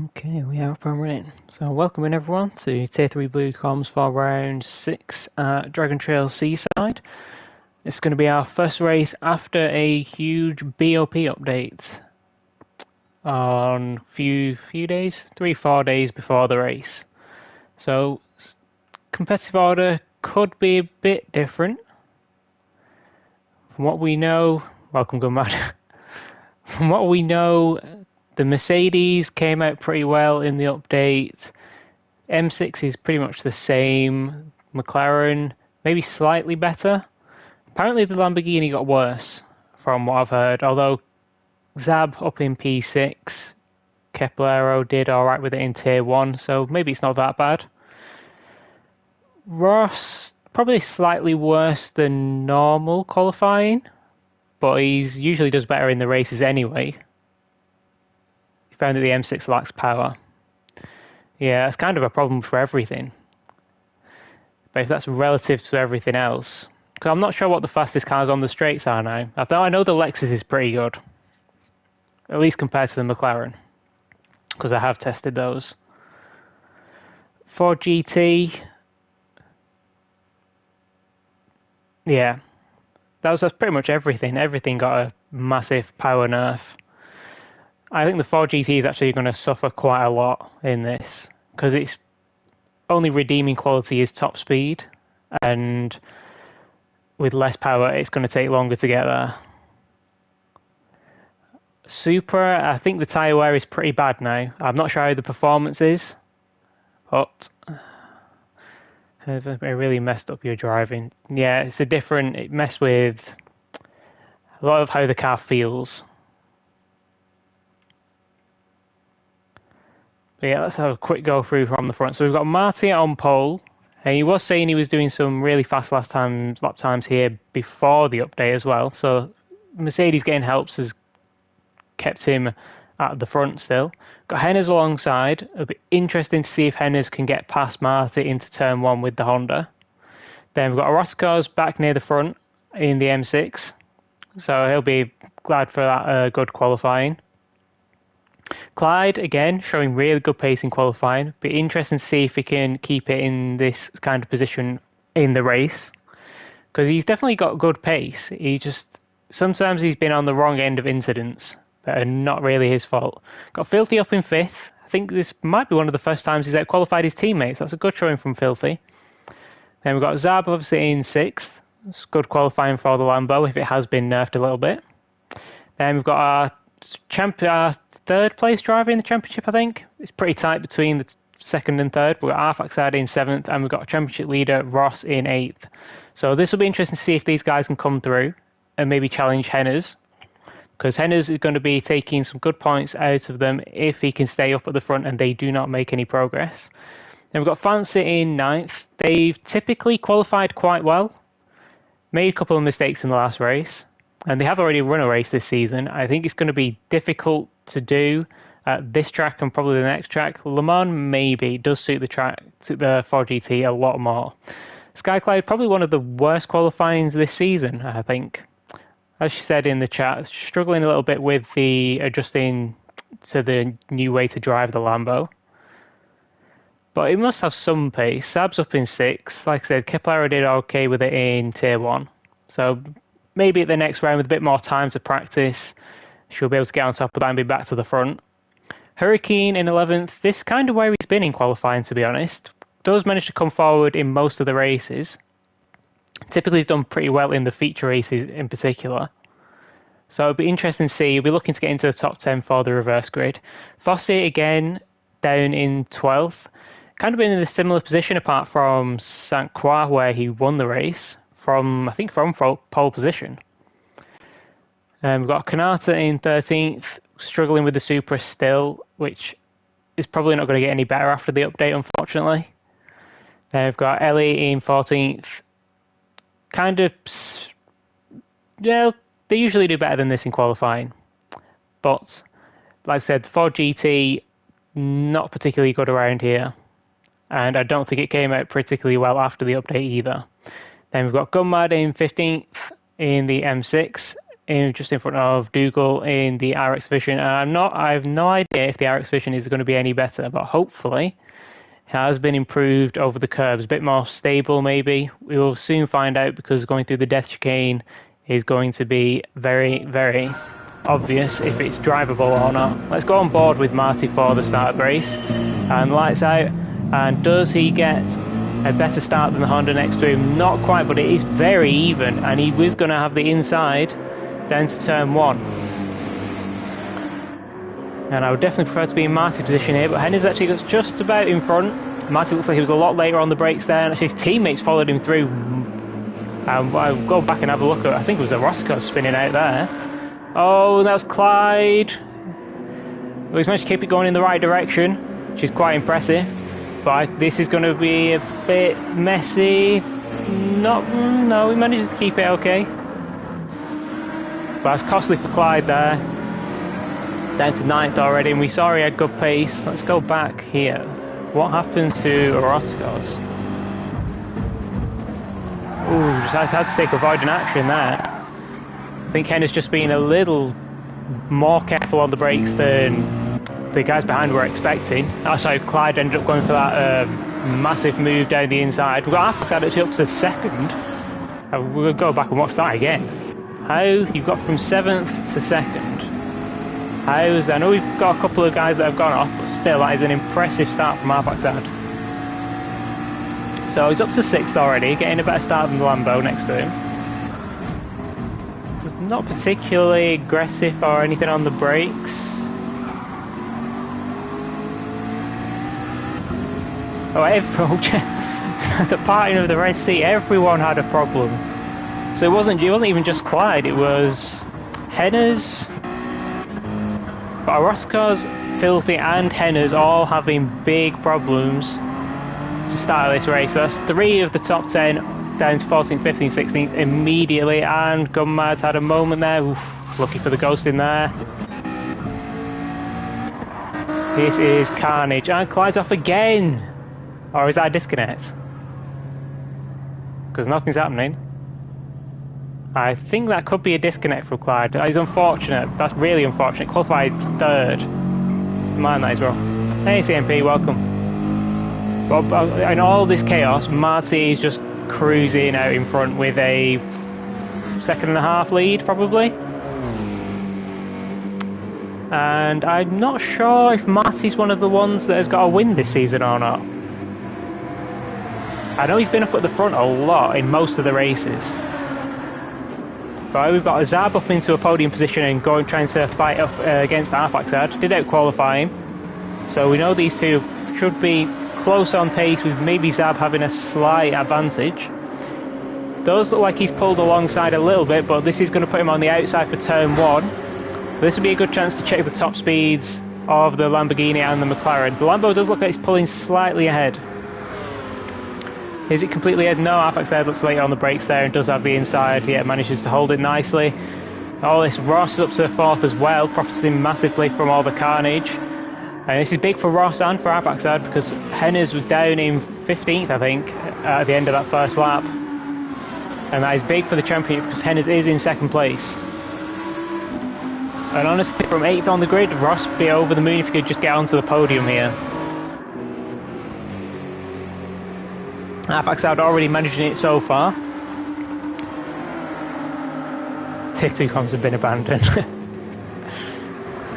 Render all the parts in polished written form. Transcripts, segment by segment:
Okay, we are up and running. So welcome in everyone to Tier 3 Blue Comms for round 6 at Dragon Trail Seaside. It's going to be our first race after a huge BOP update on few days, 3-4 days before the race. So competitive order could be a bit different. From what we know, welcome Gunmad. From what we know, the Mercedes came out pretty well in the update. M6 is pretty much the same. McLaren, maybe slightly better. Apparently the Lamborghini got worse, from what I've heard. Although Zab up in P6, Aero did alright with it in Tier 1, so maybe it's not that bad. Ross, probably slightly worse than normal qualifying, but he usually does better in the races anyway. He found that the M6 lacks power. Yeah, it's kind of a problem for everything. But if that's relative to everything else, because I'm not sure what the fastest cars on the straights are now. I know the Lexus is pretty good, at least compared to the McLaren, because I have tested those. For GT, yeah, that's pretty much everything. Everything got a massive power nerf. I think the 4GT is actually going to suffer quite a lot in this, because its only redeeming quality is top speed, and with less power, it's going to take longer to get there. Supra, I think the tyre wear is pretty bad now. I'm not sure how the performance is, but it really messed up your driving. Yeah, it messed with a lot of how the car feels. But yeah, let's have a quick go through from the front. So we've got Marty on pole. And he was saying he was doing some really fast lap times here before the update as well. So Mercedes getting helps has kept him at the front still. Got Hennes alongside. It'll be interesting to see if Hennes can get past Marty into turn 1 with the Honda. Then we've got Orozco's back near the front in the M6. So he'll be glad for that good qualifying. Clyde, again, showing really good pace in qualifying. Be interesting to see if he can keep it in this kind of position in the race. Because he's definitely got good pace. Sometimes he's been on the wrong end of incidents that are not really his fault. Got Filthy up in 5th. I think this might be one of the first times he's out-qualified his teammates. That's a good showing from Filthy. Then we've got Zab obviously in 6th. It's good qualifying for the Lambo if it has been nerfed a little bit. Then we've got our third place driver in the championship, I think. It's pretty tight between the second and third. We've got Arfaxad in 7th, and we've got a championship leader, Ross, in 8th. So this will be interesting to see if these guys can come through and maybe challenge Hennes, because Hennes is going to be taking some good points out of them if he can stay up at the front and they do not make any progress. Then we've got Fancy in 9th. They've typically qualified quite well, made a couple of mistakes in the last race, and they have already run a race this season. I think it's going to be difficult to do at this track and probably the next track. Le Mans maybe does suit the 4GT a lot more. Skycloud, probably one of the worst qualifyings this season, I think. As she said in the chat, struggling a little bit with the adjusting to the new way to drive the Lambo. But it must have some pace. Sab's up in 6th. Like I said, Kepler did okay with it in Tier 1. So maybe at the next round with a bit more time to practice, she'll be able to get on top of that and be back to the front. Hurricane in 11th. This is kind of where he's been in qualifying, to be honest. Does manage to come forward in most of the races. Typically he's done pretty well in the feature races in particular. So it'll be interesting to see. He'll be looking to get into the top 10 for the reverse grid. Fossey again down in 12th. Kind of been in a similar position apart from St. Croix where he won the race. From pole position. We've got Kanata in 13th, struggling with the Supra still, which is probably not going to get any better after the update, unfortunately. Then we've got Ellie in 14th. They usually do better than this in qualifying. But, like I said, the 4GT, not particularly good around here. And I don't think it came out particularly well after the update either. Then we've got Gunmad in 15th in the M6. just in front of Dougal in the RX Vision. And I have no idea if the RX Vision is going to be any better, but hopefully it has been improved over the curbs, a bit more stable maybe. We will soon find out, because going through the death chicane is going to be very, very obvious if it's drivable or not. Let's go on board with Marty for the start of the race, and lights out. And does he get a better start than the Honda next to him? Not quite, but it is very even, and he was going to have the inside down to turn 1. And I would definitely prefer to be in Marty's position here, but Hennes actually got just about in front. Marty looks like he was a lot later on the brakes there, and actually his teammates followed him through. I'll go back and have a look at, I think it was a Roscoe spinning out there. Oh, that was Clyde. Well, he's managed to keep it going in the right direction, which is quite impressive. But this is going to be a bit messy. No, he manages to keep it okay. But it's costly for Clyde there. Down to 9th already, and we saw he had good pace. Let's go back here. What happened to Orozco's? Ooh, just had to take avoiding action there. I think Hennes just been a little more careful on the brakes than the guys behind were expecting. Oh, sorry, Clyde ended up going for that massive move down the inside. We've got Apex actually up to 2nd. We'll go back and watch that again. How you've got from 7th to 2nd. How's I know we've got a couple of guys that have gone off, but still, that is an impressive start from Arfaxad. So he's up to 6th already, getting a better start than the Lambo next to him. Not particularly aggressive or anything on the brakes. Oh, everyone, the parting of the Red Sea, everyone had a problem. So it wasn't even just Clyde, it was Hennes, but Orozco's, Filthy and Hennes all having big problems to start this race. So that's 3 of the top 10 down to 14th, 15th, 16th immediately, and Gunmad's had a moment there. Oof, lucky for the ghost in there. This is carnage, and Clyde's off again. Or is that a disconnect? Because nothing's happening. I think that could be a disconnect from Clyde. That is unfortunate. That's really unfortunate. Qualified 3rd. Man, that is rough. Hey CMP, welcome. But in all this chaos, Marty is just cruising out in front with a 2.5 lead, probably. And I'm not sure if Marty's one of the ones that has got a win this season or not. I know he's been up at the front a lot in most of the races. But we've got Azab up into a podium position and trying to fight up against Arfaxad. Did out-qualify him. So we know these two should be close on pace, with maybe Zab having a slight advantage. Does look like he's pulled alongside a little bit, but this is going to put him on the outside for turn 1. This would be a good chance to check the top speeds of the Lamborghini and the McLaren. The Lambo does look like it's pulling slightly ahead. Is it completely ahead? No, Arfaxad looks later on the brakes there and does have the inside. Yeah, manages to hold it nicely. All this, Ross is up to 4th as well, profiting massively from all the carnage. And this is big for Ross and for Arfaxad, because Hennes was down in 15th, I think, at the end of that first lap. And that is big for the champion, because Hennes is in 2nd place. And honestly, from 8th on the grid, Ross would be over the moon if he could just get onto the podium here. Arfaxad already managing it so far. Tier 2 comms have been abandoned.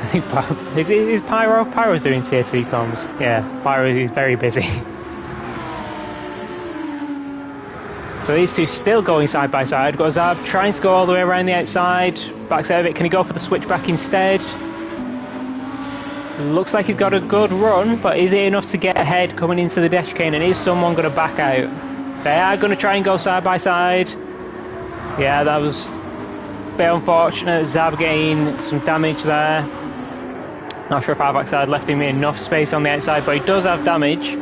I think is Pyro? Pyro's doing Tier 2 comms. Yeah, Pyro is very busy. So these two still going side by side. Got Zab trying to go all the way around the outside. Backs out of it. Can he go for the switchback instead? Looks like he's got a good run, but is it enough to get ahead coming into the dash chicane? And is someone going to back out? They are going to try and go side by side. Yeah, that was a bit unfortunate. Zab getting some damage there. Not sure if Arfaxad left him enough space on the outside, but he does have damage.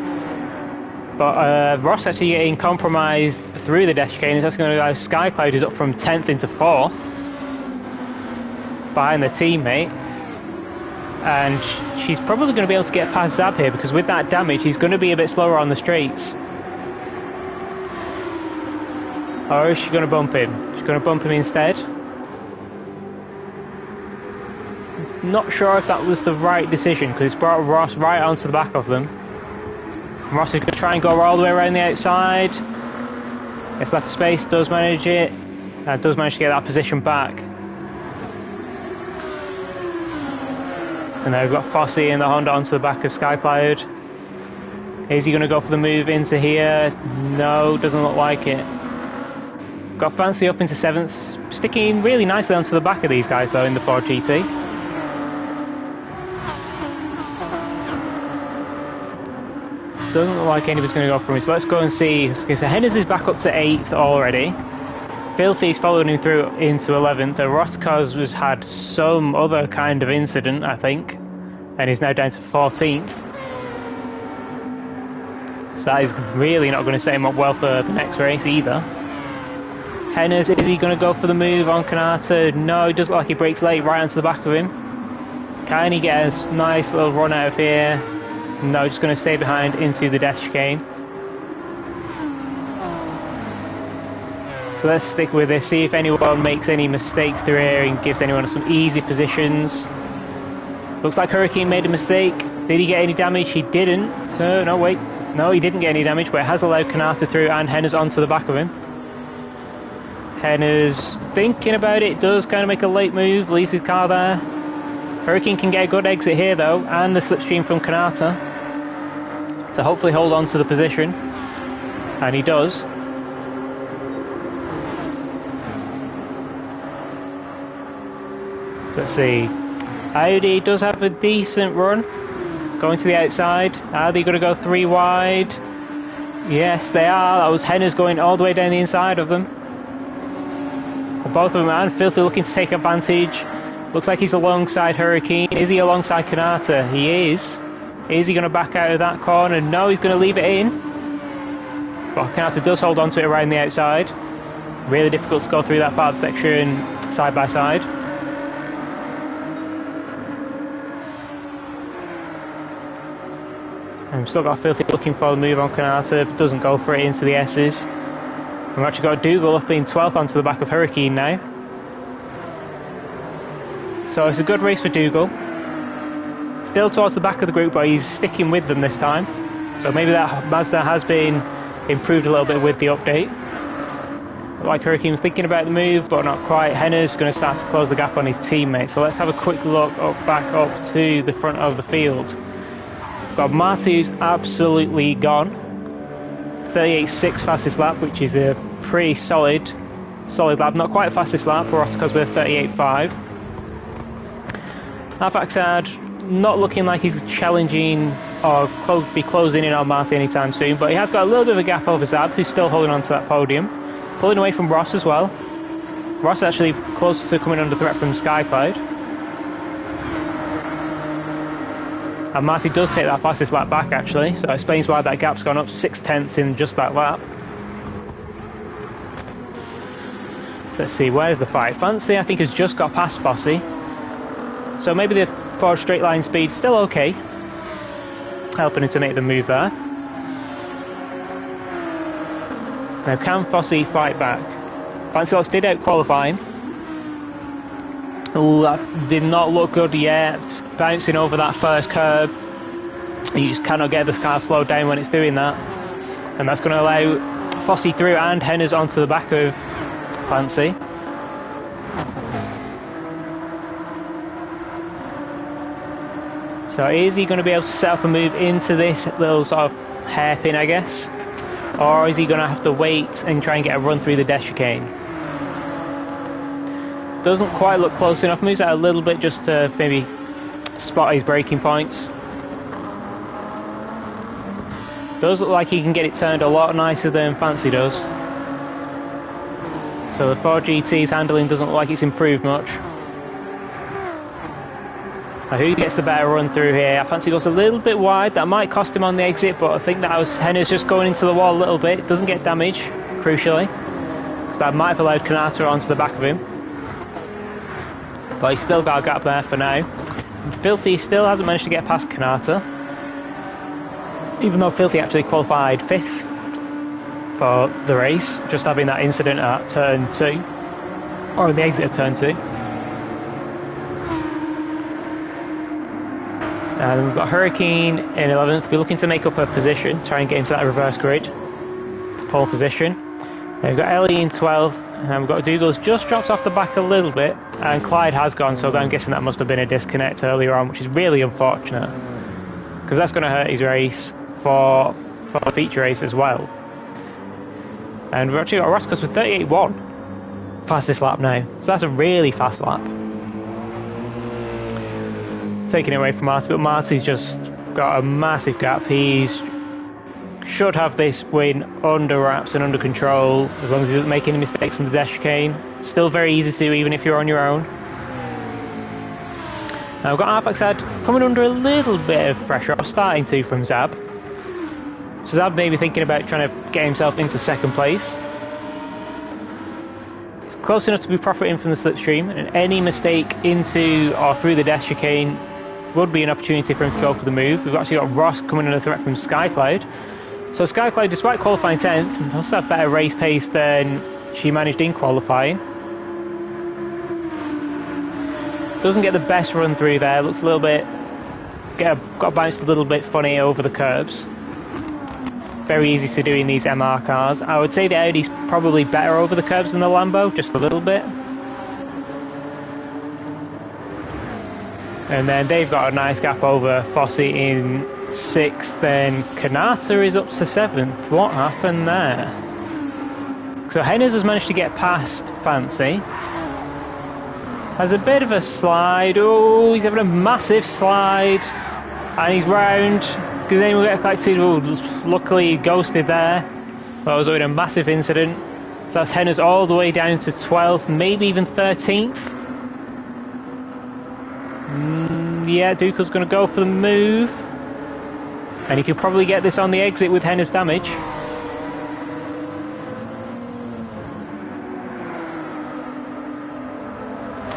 But Ross actually getting compromised through the dash chicane. That's going to go. Skycloud is up from 10th into 4th behind the teammate. And she's probably going to be able to get past Zab here, because with that damage he's going to be a bit slower on the straights. Or is she going to bump him? She's going to bump him instead. Not sure if that was the right decision, because it's brought Ross right onto the back of them. Ross is going to try and go all the way around the outside. Gets left space, does manage it. Does manage to get that position back. And now we've got Fossey and the Honda onto the back of Skycloud. Is he going to go for the move into here? No, doesn't look like it. Got Fancy up into 7th, sticking really nicely onto the back of these guys though in the Ford GT. Doesn't look like anybody's going to go for him, so let's go and see. So Hennes is back up to 8th already. Filthy's following him through into 11th. Roscoe's has had some other kind of incident, I think, and is now down to 14th. So that is really not going to set him up well for the next race either. Hennes, is he going to go for the move on Kanata? No, it does look like he breaks late right onto the back of him. Can he get a nice little run out of here? No, just going to stay behind into the death chicane. So let's stick with this, see if anyone makes any mistakes through here and gives anyone some easy positions. Looks like Hurricane made a mistake. Did he get any damage? He didn't. So, no, wait. No, he didn't get any damage, but it has allowed Kanata through and Hennes onto the back of him. Hennes thinking about it, does kind of make a late move, leaves his car there. Hurricane can get a good exit here though, and the slipstream from Kanata. So hopefully hold on to the position. And he does. Let's see. Audi does have a decent run. Going to the outside. Are they going to go 3 wide? Yes, they are. That was Hennes going all the way down the inside of them. Both of them, and Filthy looking to take advantage. Looks like he's alongside Hurricane. Is he alongside Kanata? He is. Is he going to back out of that corner? No, he's going to leave it in. But Kanata does hold on to it around the outside. Really difficult to go through that part of the section side by side. And we've still got Filthy looking for the move on Kanata, but doesn't go for it into the S's. We've actually got Dougal up in 12th onto the back of Hurricane now. So it's a good race for Dougal. Still towards the back of the group, but he's sticking with them this time. So maybe that Mazda has been improved a little bit with the update. Like Hurricane was thinking about the move, but not quite. Henner's going to start to close the gap on his teammate. So let's have a quick look back up to the front of the field. We've got Marty, who's absolutely gone. 38.6 fastest lap, which is a pretty solid lap. Not quite fastest lap, Roscoe's with 38.5. Afaxad not looking like he's challenging or be closing in on Marty anytime soon, but he has got a little bit of a gap over Zab, who's still holding on to that podium. Pulling away from Ross as well. Ross actually close to coming under threat from Skycloud. And Marty does take that fastest lap back actually, so that explains why that gap's gone up 6/10 in just that lap. So let's see, where's the fight? Fancy I think has just got past Fossey. So maybe the Ford straight line speed's still okay. Helping him to make the move there. Now can Fossey fight back? Fancy Lots did out-qualify him. Oh, that did not look good yet. Just bouncing over that first curb. You just cannot get this car slowed down when it's doing that. And that's going to allow Fossey through and Hennes onto the back of Fancy. So is he going to be able to set up a move into this little sort of hairpin, I guess? Or is he going to have to wait and try and get a run through the death chicane? Doesn't quite look close enough. Moves out a little bit just to maybe spot his braking points. Does look like he can get it turned a lot nicer than Fancy does. So the Ford GT's handling doesn't look like it's improved much. Now who gets the better run through here? Fancy goes a little bit wide. That might cost him on the exit, but I think that was Hennes just going into the wall a little bit. Doesn't get damage, crucially. So that might have allowed Kanata onto the back of him. But he's still got a gap there for now. And Filthy still hasn't managed to get past Kanata. Even though Filthy actually qualified 5th for the race, just having that incident at turn 2. Or the exit of turn 2. And we've got Hurricane in 11th. We're looking to make up a position, try and get into that reverse grid, pole position. And we've got Ellie in 12th, and we've got Dougal's just dropped off the back a little bit, and Clyde has gone, so I'm guessing that must have been a disconnect earlier on, which is really unfortunate, because that's going to hurt his race for the feature race as well. And we've actually got Roscos with 38.1 fastest lap now, so that's a really fast lap. Taking it away from Marty, but Marty's just got a massive gap. He should have this win under wraps and under control, as long as he doesn't make any mistakes in the dash chicane. Still very easy to do, even if you're on your own. Now we've got Arfaxad coming under a little bit of pressure, or starting to, from Zab. So Zab may be thinking about trying to get himself into second place. It's close enough to be profiting from the slipstream, and any mistake into or through the dash chicane would be an opportunity for him to go for the move. We've actually got Ross coming under threat from Skycloud. So Skycloud, despite qualifying 10th, must have better race pace than she managed in qualifying. Doesn't get the best run through there, looks a little bit... got bounced a little bit funny over the curbs. Very easy to do in these MR cars. I would say the Audi's probably better over the curbs than the Lambo, just a little bit. And then they've got a nice gap over Fossey in 6th, then Kanata is up to 7th. What happened there? So Hennes has managed to get past Fancy. Has a bit of a slide. Oh, he's having a massive slide. And he's round. Because then we'll get collected. Oh, luckily he ghosted there. That was a massive incident. So that's Hennes all the way down to 12th, maybe even 13th. Yeah, Dukel's going to go for the move. And he could probably get this on the exit with Hennes damage.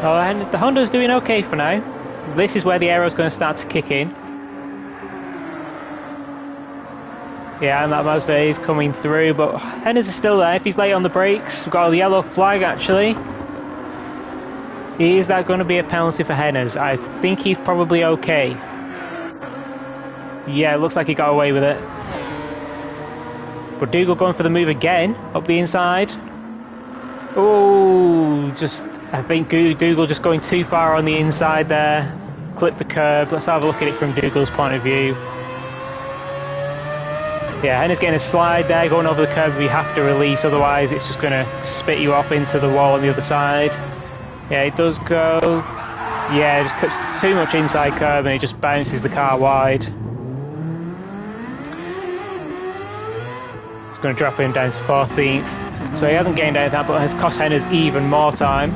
Oh, and the Honda's doing okay for now. This is where the Aero's going to start to kick in. Yeah, and that Mazda is coming through, but Hennes is still there. If he's late on the brakes, we've got a yellow flag actually. Is that going to be a penalty for Hennes? I think he's probably okay. Yeah, it looks like he got away with it. But Dougal going for the move again, up the inside. Oh, I think Dougal just going too far on the inside there. Clipped the curb. Let's have a look at it from Dougal's point of view. Yeah, Hennes getting a slide there, going over the curb. We have to release, otherwise it's just going to spit you off into the wall on the other side. Yeah, it does go. Yeah, it just clips too much inside curb and it just bounces the car wide. It's going to drop him down to 14th. So he hasn't gained anything, but has cost Hennes even more time.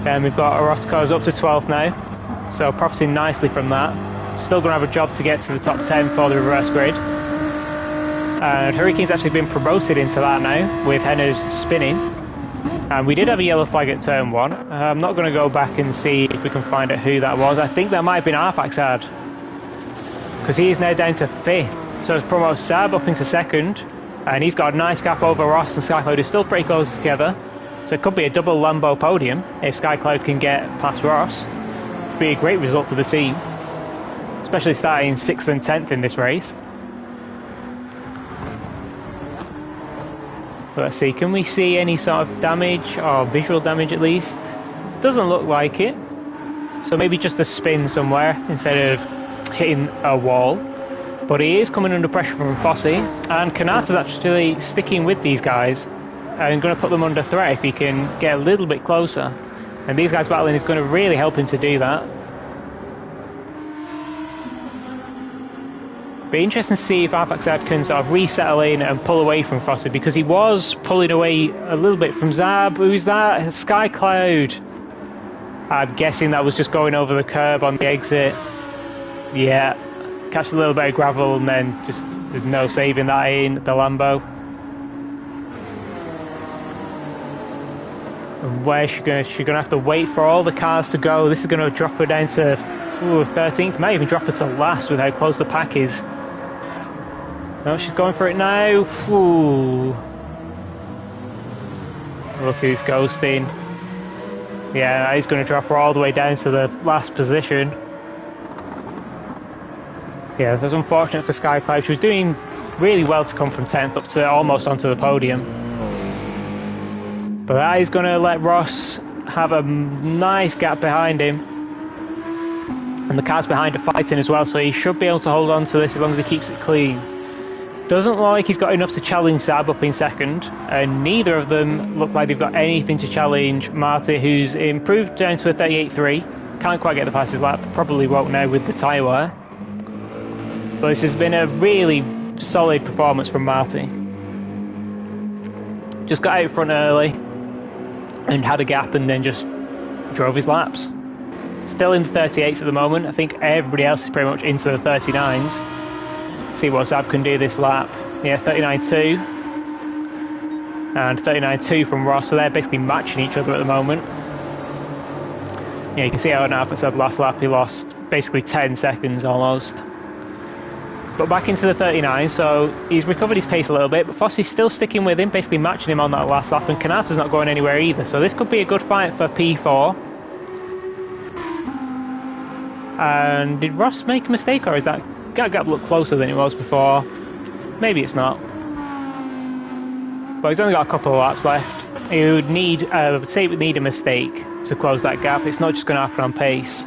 Then we've got Orozco's up to 12th now. So profiting nicely from that. Still going to have a job to get to the top 10 for the reverse grid. And Hurricane's actually been promoted into that now, with Hennes spinning. And we did have a yellow flag at turn 1. I'm not going to go back and see if we can find out who that was. I think that might have been Arfaxad, because he is now down to 5th. So it's promote Sab up into 2nd, and he's got a nice gap over Ross, and Skycloud is still pretty close together. So it could be a double Lambo podium if Skycloud can get past Ross. It would be a great result for the team, especially starting 6th and 10th in this race. But let's see, can we see any sort of damage, or visual damage at least? Doesn't look like it. So maybe just a spin somewhere instead of hitting a wall. But he is coming under pressure from Fossey, and Kanata's actually sticking with these guys and going to put them under threat if he can get a little bit closer. And these guys battling is going to really help him to do that. Be interesting to see if Arfaxad can sort of resettle in and pull away from Fossey, because he was pulling away a little bit from Zab. Who's that? Skycloud. I'm guessing that was just going over the curb on the exit. Yeah, catch a little bit of gravel and then just there's no saving that in the Lambo. And where's she going? She's going to have to wait for all the cars to go. This is going to drop her down to 13th. Might even drop her to last with how close the pack is. No, she's going for it now. Ooh. Look who's ghosting. Yeah, he's going to drop her all the way down to the last position. Yeah, that's unfortunate for Skycloud. She was doing really well to come from 10th up to almost onto the podium. But that is going to let Ross have a nice gap behind him. And the cars behind are fighting as well, so he should be able to hold on to this as long as he keeps it clean. Doesn't look like he's got enough to challenge Zab up in second, and neither of them look like they've got anything to challenge Marty, who's improved down to a 38.3. Can't quite get the fastest lap, probably won't now with the tyre wear. But this has been a really solid performance from Marty. Just got out front early and had a gap and then just drove his laps. Still in the 38s at the moment. I think everybody else is pretty much into the 39s. See what Zab can do this lap. Yeah, 39.2 and 39.2 from Ross, so they're basically matching each other at the moment. Yeah, you can see how Alpha said last lap he lost basically 10 seconds almost. But back into the 39, so he's recovered his pace a little bit, but Fossey's still sticking with him, basically matching him on that last lap, and Kanata's not going anywhere either, so this could be a good fight for P4. And did Ross make a mistake, or is that gap look closer than it was before? Maybe it's not. But he's only got a couple of laps left. He would need, I would say, he would need a mistake to close that gap. It's not just going to happen on pace.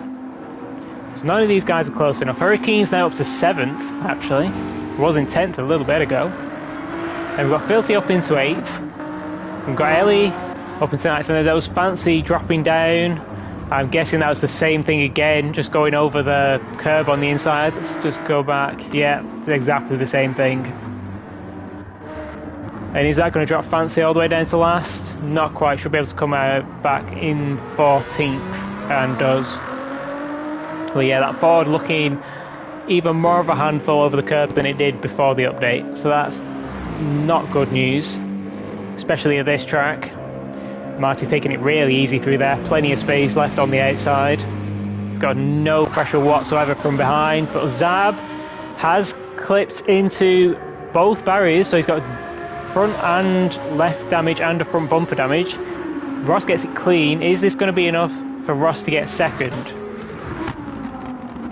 So none of these guys are close enough. Hurricane's now up to 7th, actually. He was in 10th a little bit ago. And we've got Filthy up into 8th. We've got Ellie up into 9th. And then there was Fancy dropping down. I'm guessing that was the same thing again, just going over the curb on the inside. Let's just go back. Yeah, it's exactly the same thing. And is that going to drop Fancy all the way down to last? Not quite. Should be able to come out back in 14th, and does. Well, yeah, that Ford looking even more of a handful over the curb than it did before the update. So that's not good news, especially at this track. Marty taking it really easy through there. Plenty of space left on the outside. He's got no pressure whatsoever from behind. But Zab has clipped into both barriers, so he's got front and left damage and a front bumper damage. Ross gets it clean. Is this going to be enough for Ross to get second?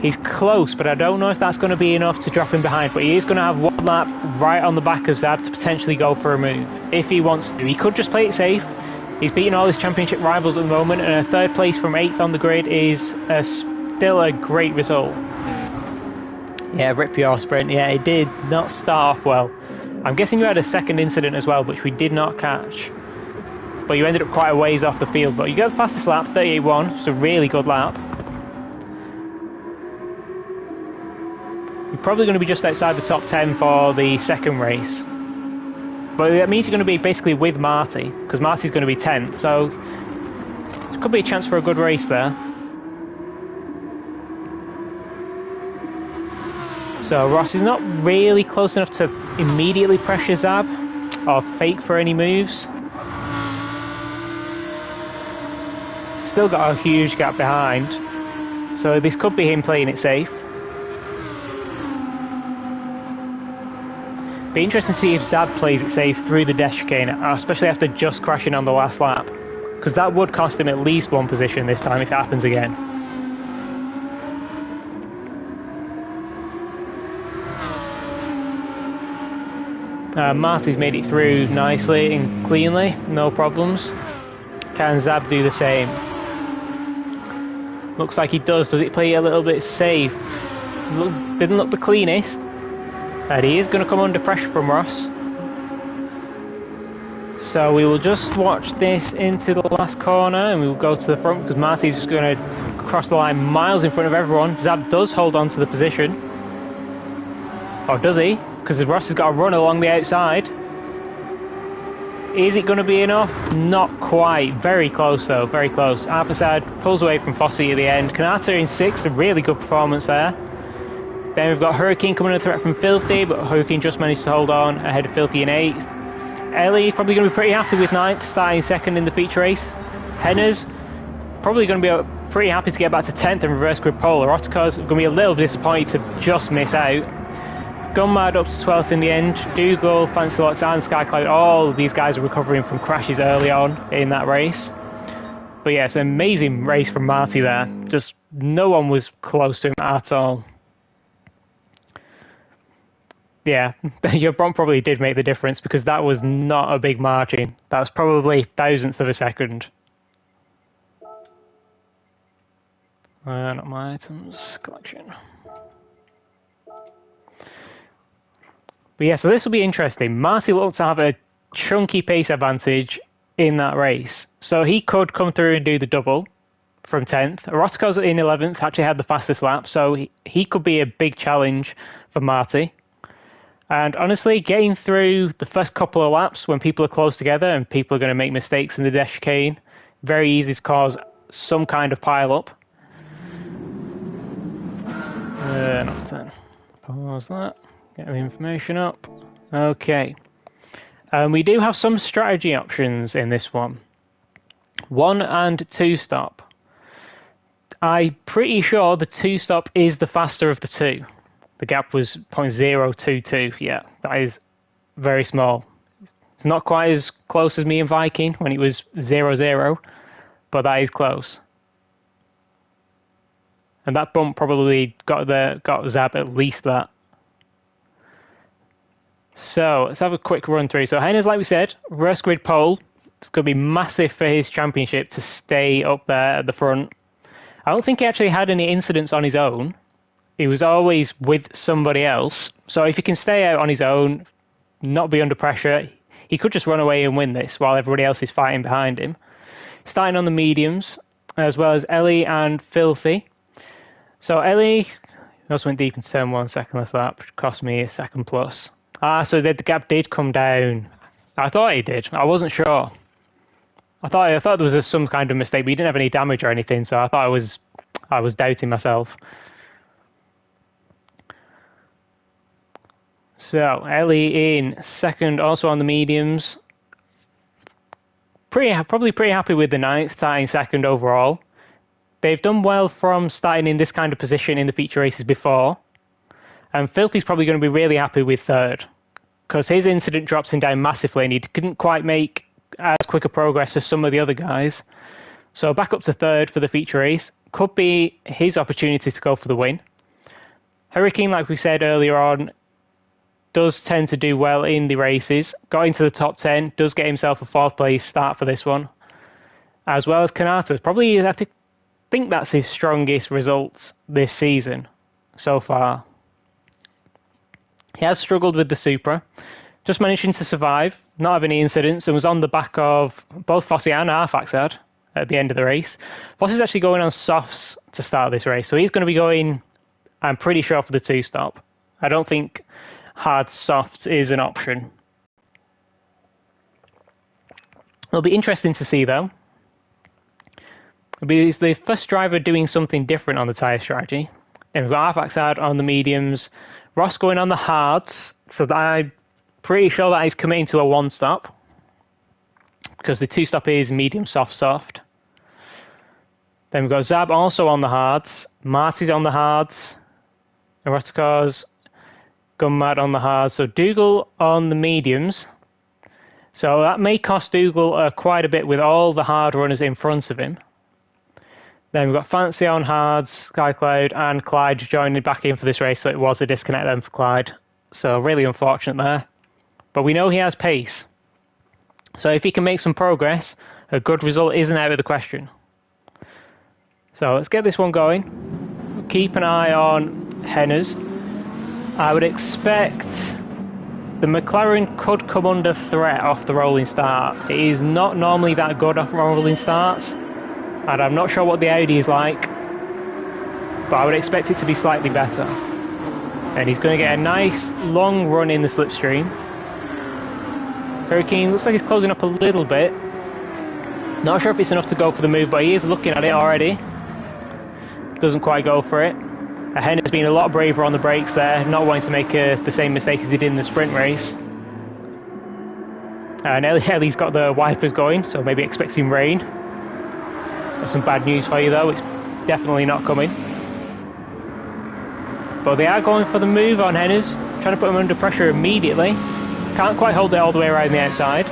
He's close, but I don't know if that's going to be enough to drop him behind. But he is going to have one lap right on the back of Zab to potentially go for a move if he wants to. He could just play it safe. He's beaten all his championship rivals at the moment, and a third place from 8th on the grid is still a great result. Yeah, rip your sprint. Yeah, it did not start off well. I'm guessing you had a second incident as well, which we did not catch. But you ended up quite a ways off the field. But you got the fastest lap, 38.1. It's a really good lap. You're probably going to be just outside the top 10 for the second race. But that means you're going to be basically with Marty, because Marty's going to be 10th, so it could be a chance for a good race there. So Ross is not really close enough to immediately pressure Zab, or fake for any moves. Still got a huge gap behind, so this could be him playing it safe. Be interesting to see if Zab plays it safe through the death chicane, especially after just crashing on the last lap, because that would cost him at least one position this time if it happens again. Marty's made it through nicely and cleanly, no problems. Can Zab do the same? Looks like he does. Does it play a little bit safe? Didn't look the cleanest. And he is going to come under pressure from Ross. So we will just watch this into the last corner, and we will go to the front because Marty's just going to cross the line miles in front of everyone. Zab does hold on to the position. Or does he? Because Ross has got to run along the outside. Is it going to be enough? Not quite. Very close though, very close. Alphasad pulls away from Fossey at the end. Kanata in 6th, a really good performance there. Then we've got Hurricane coming under threat from Filthy, but Hurricane just managed to hold on ahead of Filthy in 8th. Ellie probably going to be pretty happy with 9th, starting 2nd in the feature race. Henner's probably going to be pretty happy to get back to 10th and reverse grid pole. Erotica's going to be a little disappointed to just miss out. Gunmad up to 12th in the end. Dougal, Fancy Locks and Skycloud, all of these guys are recovering from crashes early on in that race. But yeah, it's an amazing race from Marty there. Just no one was close to him at all. Yeah, your Bron probably did make the difference because that was not a big margin. That was probably thousandth of a second. Not my items collection. But yeah, so this will be interesting. Marty looked to have a chunky pace advantage in that race. So he could come through and do the double from 10th. Rotko's in 11th, actually had the fastest lap, so he could be a big challenge for Marty. And honestly, getting through the first couple of laps when people are close together and people are going to make mistakes in the dash chicane, very easy to cause some kind of pile-up. Not 10. Pause that. Get the information up. Okay. We do have some strategy options in this one. 1 and 2 stop. I'm pretty sure the 2 stop is the faster of the two. The gap was 0.022. Yeah, that is very small. It's not quite as close as me and Viking when it was 0-0, but that is close. And that bump probably got Zab at least that. So let's have a quick run through. So Hennes, like we said, reverse grid pole. It's going to be massive for his championship to stay up there at the front. I don't think he actually had any incidents on his own. He was always with somebody else. So if he can stay out on his own, not be under pressure, he could just run away and win this while everybody else is fighting behind him. Starting on the mediums, as well as Ellie and Filthy. So Ellie also went deep into turn 1 second last lap, which cost me a second plus. So the gap did come down. I thought it did. I wasn't sure. I thought there was some kind of mistake, but he didn't have any damage or anything, so I thought I was doubting myself. So Ellie in second, also on the mediums. Probably pretty happy with the 9th, starting second overall. They've done well from starting in this kind of position in the feature races before. And Filthy's probably going to be really happy with 3rd, because his incident drops him down massively and he couldn't quite make as quick a progress as some of the other guys. So back up to 3rd for the feature race. Could be his opportunity to go for the win. Hurricane, like we said earlier on, does tend to do well in the races. Got into the top 10, does get himself a 4th place start for this one. As well as Kanata. Probably, I think that's his strongest results this season so far. He has struggled with the Supra, just managing to survive, not have any incidents, and was on the back of both Fossey and Arfaxad at the end of the race. Fossey's actually going on softs to start this race, so he's going to be going, I'm pretty sure, for the 2 stop. I don't think hard soft is an option. It'll be interesting to see, though. It'll be the first driver doing something different on the tyre strategy. And we've got Arfaxad on the mediums, Ross going on the hards, so that I'm pretty sure that he's committing to a 1 stop, because the 2 stop is medium, soft, soft. Then we've got Zab also on the hards, Marty's on the hards, and Rotko's gone mad on the hards. So Dougal on the mediums. So that may cost Dougal quite a bit with all the hard runners in front of him. Then we've got Fancy on hards, SkyCloud, and Clyde joining back in for this race, so it was a disconnect then for Clyde. So really unfortunate there. But we know he has pace. So if he can make some progress, a good result isn't out of the question. So let's get this one going. Keep an eye on Hennes. I would expect the McLaren could come under threat off the rolling start. It is not normally that good off rolling starts, and I'm not sure what the Audi is like, but I would expect it to be slightly better. And he's going to get a nice long run in the slipstream. Hurricane looks like he's closing up a little bit. Not sure if it's enough to go for the move, but he is looking at it already. Doesn't quite go for it. Hennes been a lot braver on the brakes there, not wanting to make the same mistake as he did in the sprint race. And Ellie's got the wipers going, so maybe expecting rain. Got some bad news for you though, it's definitely not coming. But they are going for the move on Hennes, trying to put him under pressure immediately. Can't quite hold it all the way around the outside.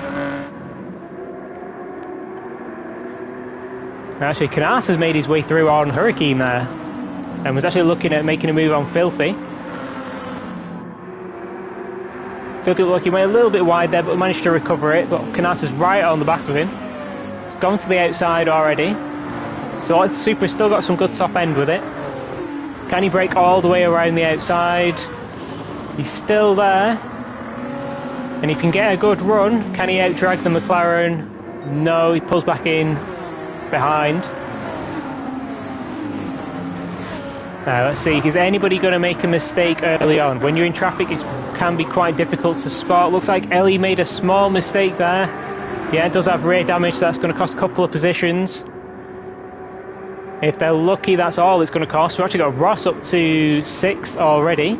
And actually, Kanata's made his way through on Hurricane there, and was actually looking at making a move on Filthy. Filthy looked like he went a little bit wide there, but managed to recover it. But Kanata's right on the back of him. He's gone to the outside already. So Light Super still got some good top end with it. Can he break all the way around the outside? He's still there. And he can get a good run. Can he outdrag the McLaren? No, he pulls back in behind. Now let's see, is anybody going to make a mistake early on? When you're in traffic, it can be quite difficult to spot. Looks like Ellie made a small mistake there. Yeah, it does have rear damage, that's going to cost a couple of positions. If they're lucky, that's all it's going to cost. We've actually got Ross up to 6th already.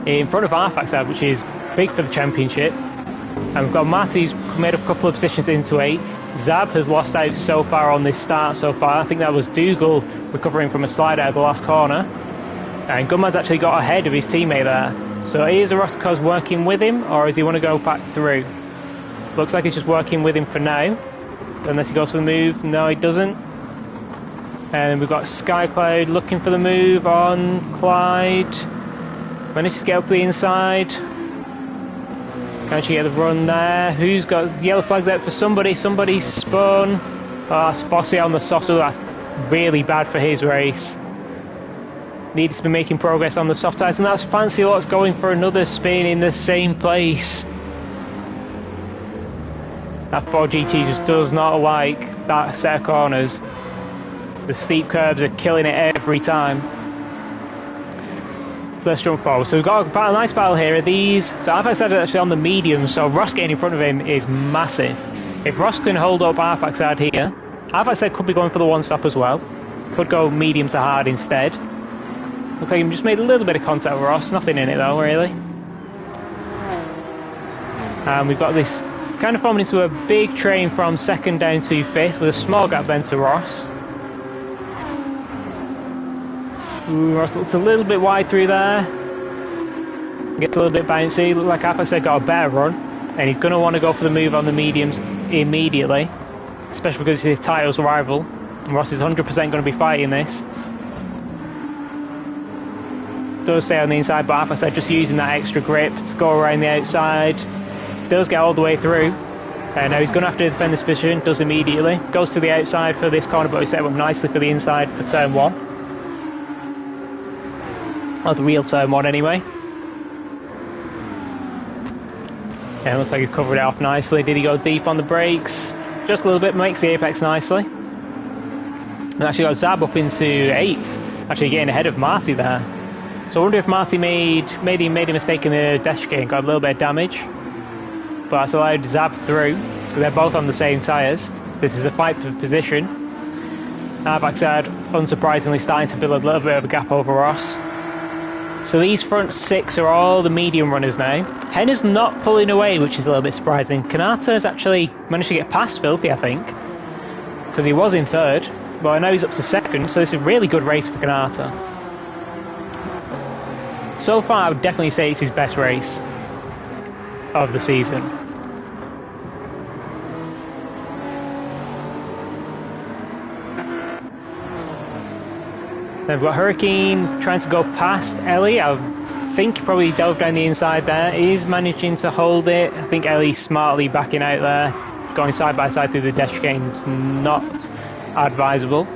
In front of Arfaxad, which is big for the championship. And we've got Matty's made up a couple of positions into 8th. Zab has lost out so far on this start so far. I think that was Dougal recovering from a slide out of the last corner. And Gunman's actually got ahead of his teammate there. So is Roscoe's working with him, or does he want to go back through? Looks like he's just working with him for now. Unless he goes for the move. No, he doesn't. And we've got Skycloud looking for the move on Clyde. Managed to get up the inside. Can she get the run there? Who's got yellow flags out for somebody? Somebody's spun. Oh, that's Fossey on the soft. So that's really bad for his race. Needs to be making progress on the soft tyres. And that's Fancy Lots going for another spin in the same place. That 4GT just does not like that set of corners. The steep curbs are killing it every time. So let's jump forward. So we've got a nice battle here. These, so Arfaxad is actually on the medium, so Ross getting in front of him is massive. If Ross can hold up Arfaxad here, Arfaxad could be going for the one stop as well. Could go medium to hard instead. Looks like he just made a little bit of contact with Ross. Nothing in it though, really. And we've got this kind of forming into a big train from 2nd down to 5th with a small gap then to Ross. Ooh, Ross looks a little bit wide through there. Gets a little bit bouncy. Looks like Arfaxad got a better run. And he's going to want to go for the move on the mediums immediately. Especially because it's his title's rival. And Ross is 100% going to be fighting this. Does stay on the inside, but Arfaxad just using that extra grip to go around the outside. Does get all the way through. And now he's going to have to defend this position. Does immediately. Goes to the outside for this corner, but he set up nicely for the inside for turn 1. Or the real turn 1 anyway. Yeah, looks like he's covered it off nicely. Did he go deep on the brakes? Just a little bit, makes the apex nicely. And actually got Zab up into 8th. Actually getting ahead of Marty there. So I wonder if Marty made a mistake in the dash game, got a little bit of damage. But that's allowed Zab through, so they're both on the same tyres. This is a fight for position. Arfaxad, unsurprisingly, starting to build a little bit of a gap over Ross. So these front 6 are all the medium runners now. Henna's not pulling away, which is a little bit surprising. Kanata has actually managed to get past Filthy, I think, because he was in 3rd. But I know he's up to 2nd, so this is a really good race for Kanata. So far, I would definitely say it's his best race of the season. Then we've got Hurricane trying to go past Ellie. I think he probably delved down the inside there. He's managing to hold it. I think Ellie's smartly backing out there. Going side by side through the dash game's not advisable.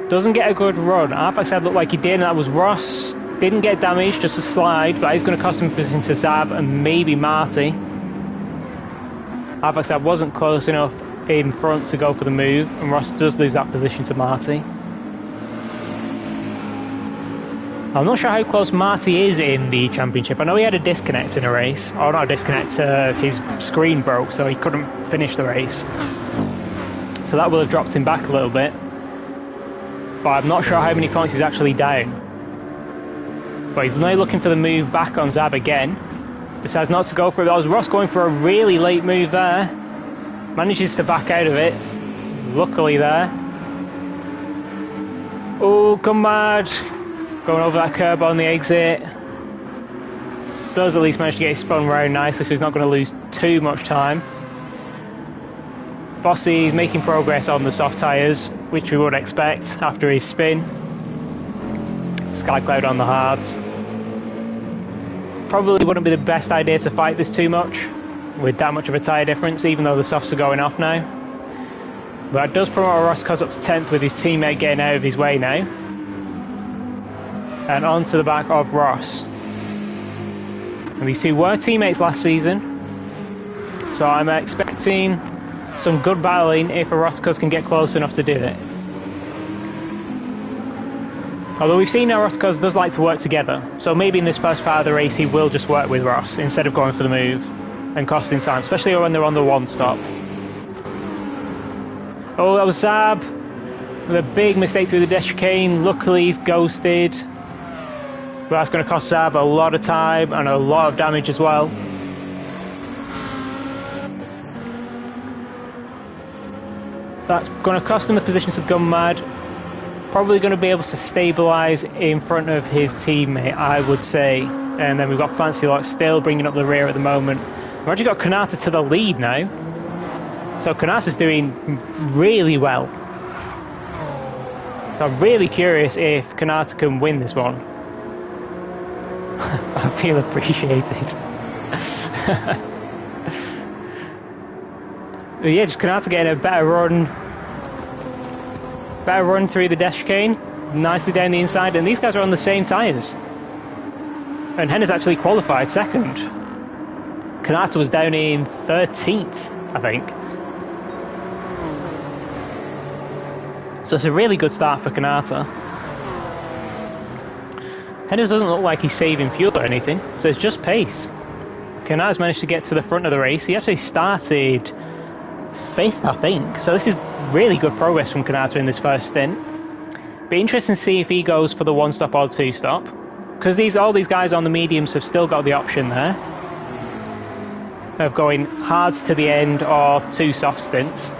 Doesn't get a good run. Arfaxad looked like he did, and that was Ross. Didn't get damaged, just a slide, but he's going to cost him a position to Zab and maybe Marty. Arfaxad wasn't close enough in front to go for the move, and Ross does lose that position to Marty. I'm not sure how close Marty is in the championship. I know he had a disconnect in a race. Oh, not a disconnect, his screen broke, so he couldn't finish the race. So that will have dropped him back a little bit. But I'm not sure how many points he's actually down. But he's now looking for the move back on Zab again. Decides not to go for it. That was Ross going for a really late move there. Manages to back out of it. Luckily there. Oh, come mad. Going over that curb on the exit. Does at least manage to get his spun round nicely, so he's not going to lose too much time. Fossey is making progress on the soft tyres, which we would expect after his spin. Skycloud on the hards. Probably wouldn't be the best idea to fight this too much with that much of a tyre difference, even though the softs are going off now. But that does promote Ross Cos up to 10th with his teammate getting out of his way now. And onto the back of Ross. And these two were teammates last season. So I'm expecting some good battling if a Ross Cos can get close enough to do it. Although we've seen now Ross Cos does like to work together. So maybe in this first part of the race he will just work with Ross instead of going for the move and costing time, especially when they're on the one stop. Oh, that was Zab with a big mistake through the dash chicane. Luckily he's ghosted. But that's going to cost Zab a lot of time and a lot of damage as well. That's going to cost him the position to go mad. Probably going to be able to stabilise in front of his teammate, I would say. And then we've got Fancy Lock still bringing up the rear at the moment. We've actually got Kanata to the lead now. So Kanata's doing really well. So I'm really curious if Kanata can win this one. I feel appreciated. Yeah, just Kanata getting a better run through the dash chicane, nicely down the inside, and these guys are on the same tyres. And Henna's actually qualified second. Kanata was down in 13th, I think. So it's a really good start for Kanata. Henna doesn't look like he's saving fuel or anything, so it's just pace. Kanata's managed to get to the front of the race. He actually started 5th, I think. So this is really good progress from Kanata in this first stint. Be interesting to see if he goes for the one stop or two stop, because all these guys on the mediums have still got the option there of going hards to the end or two soft stints.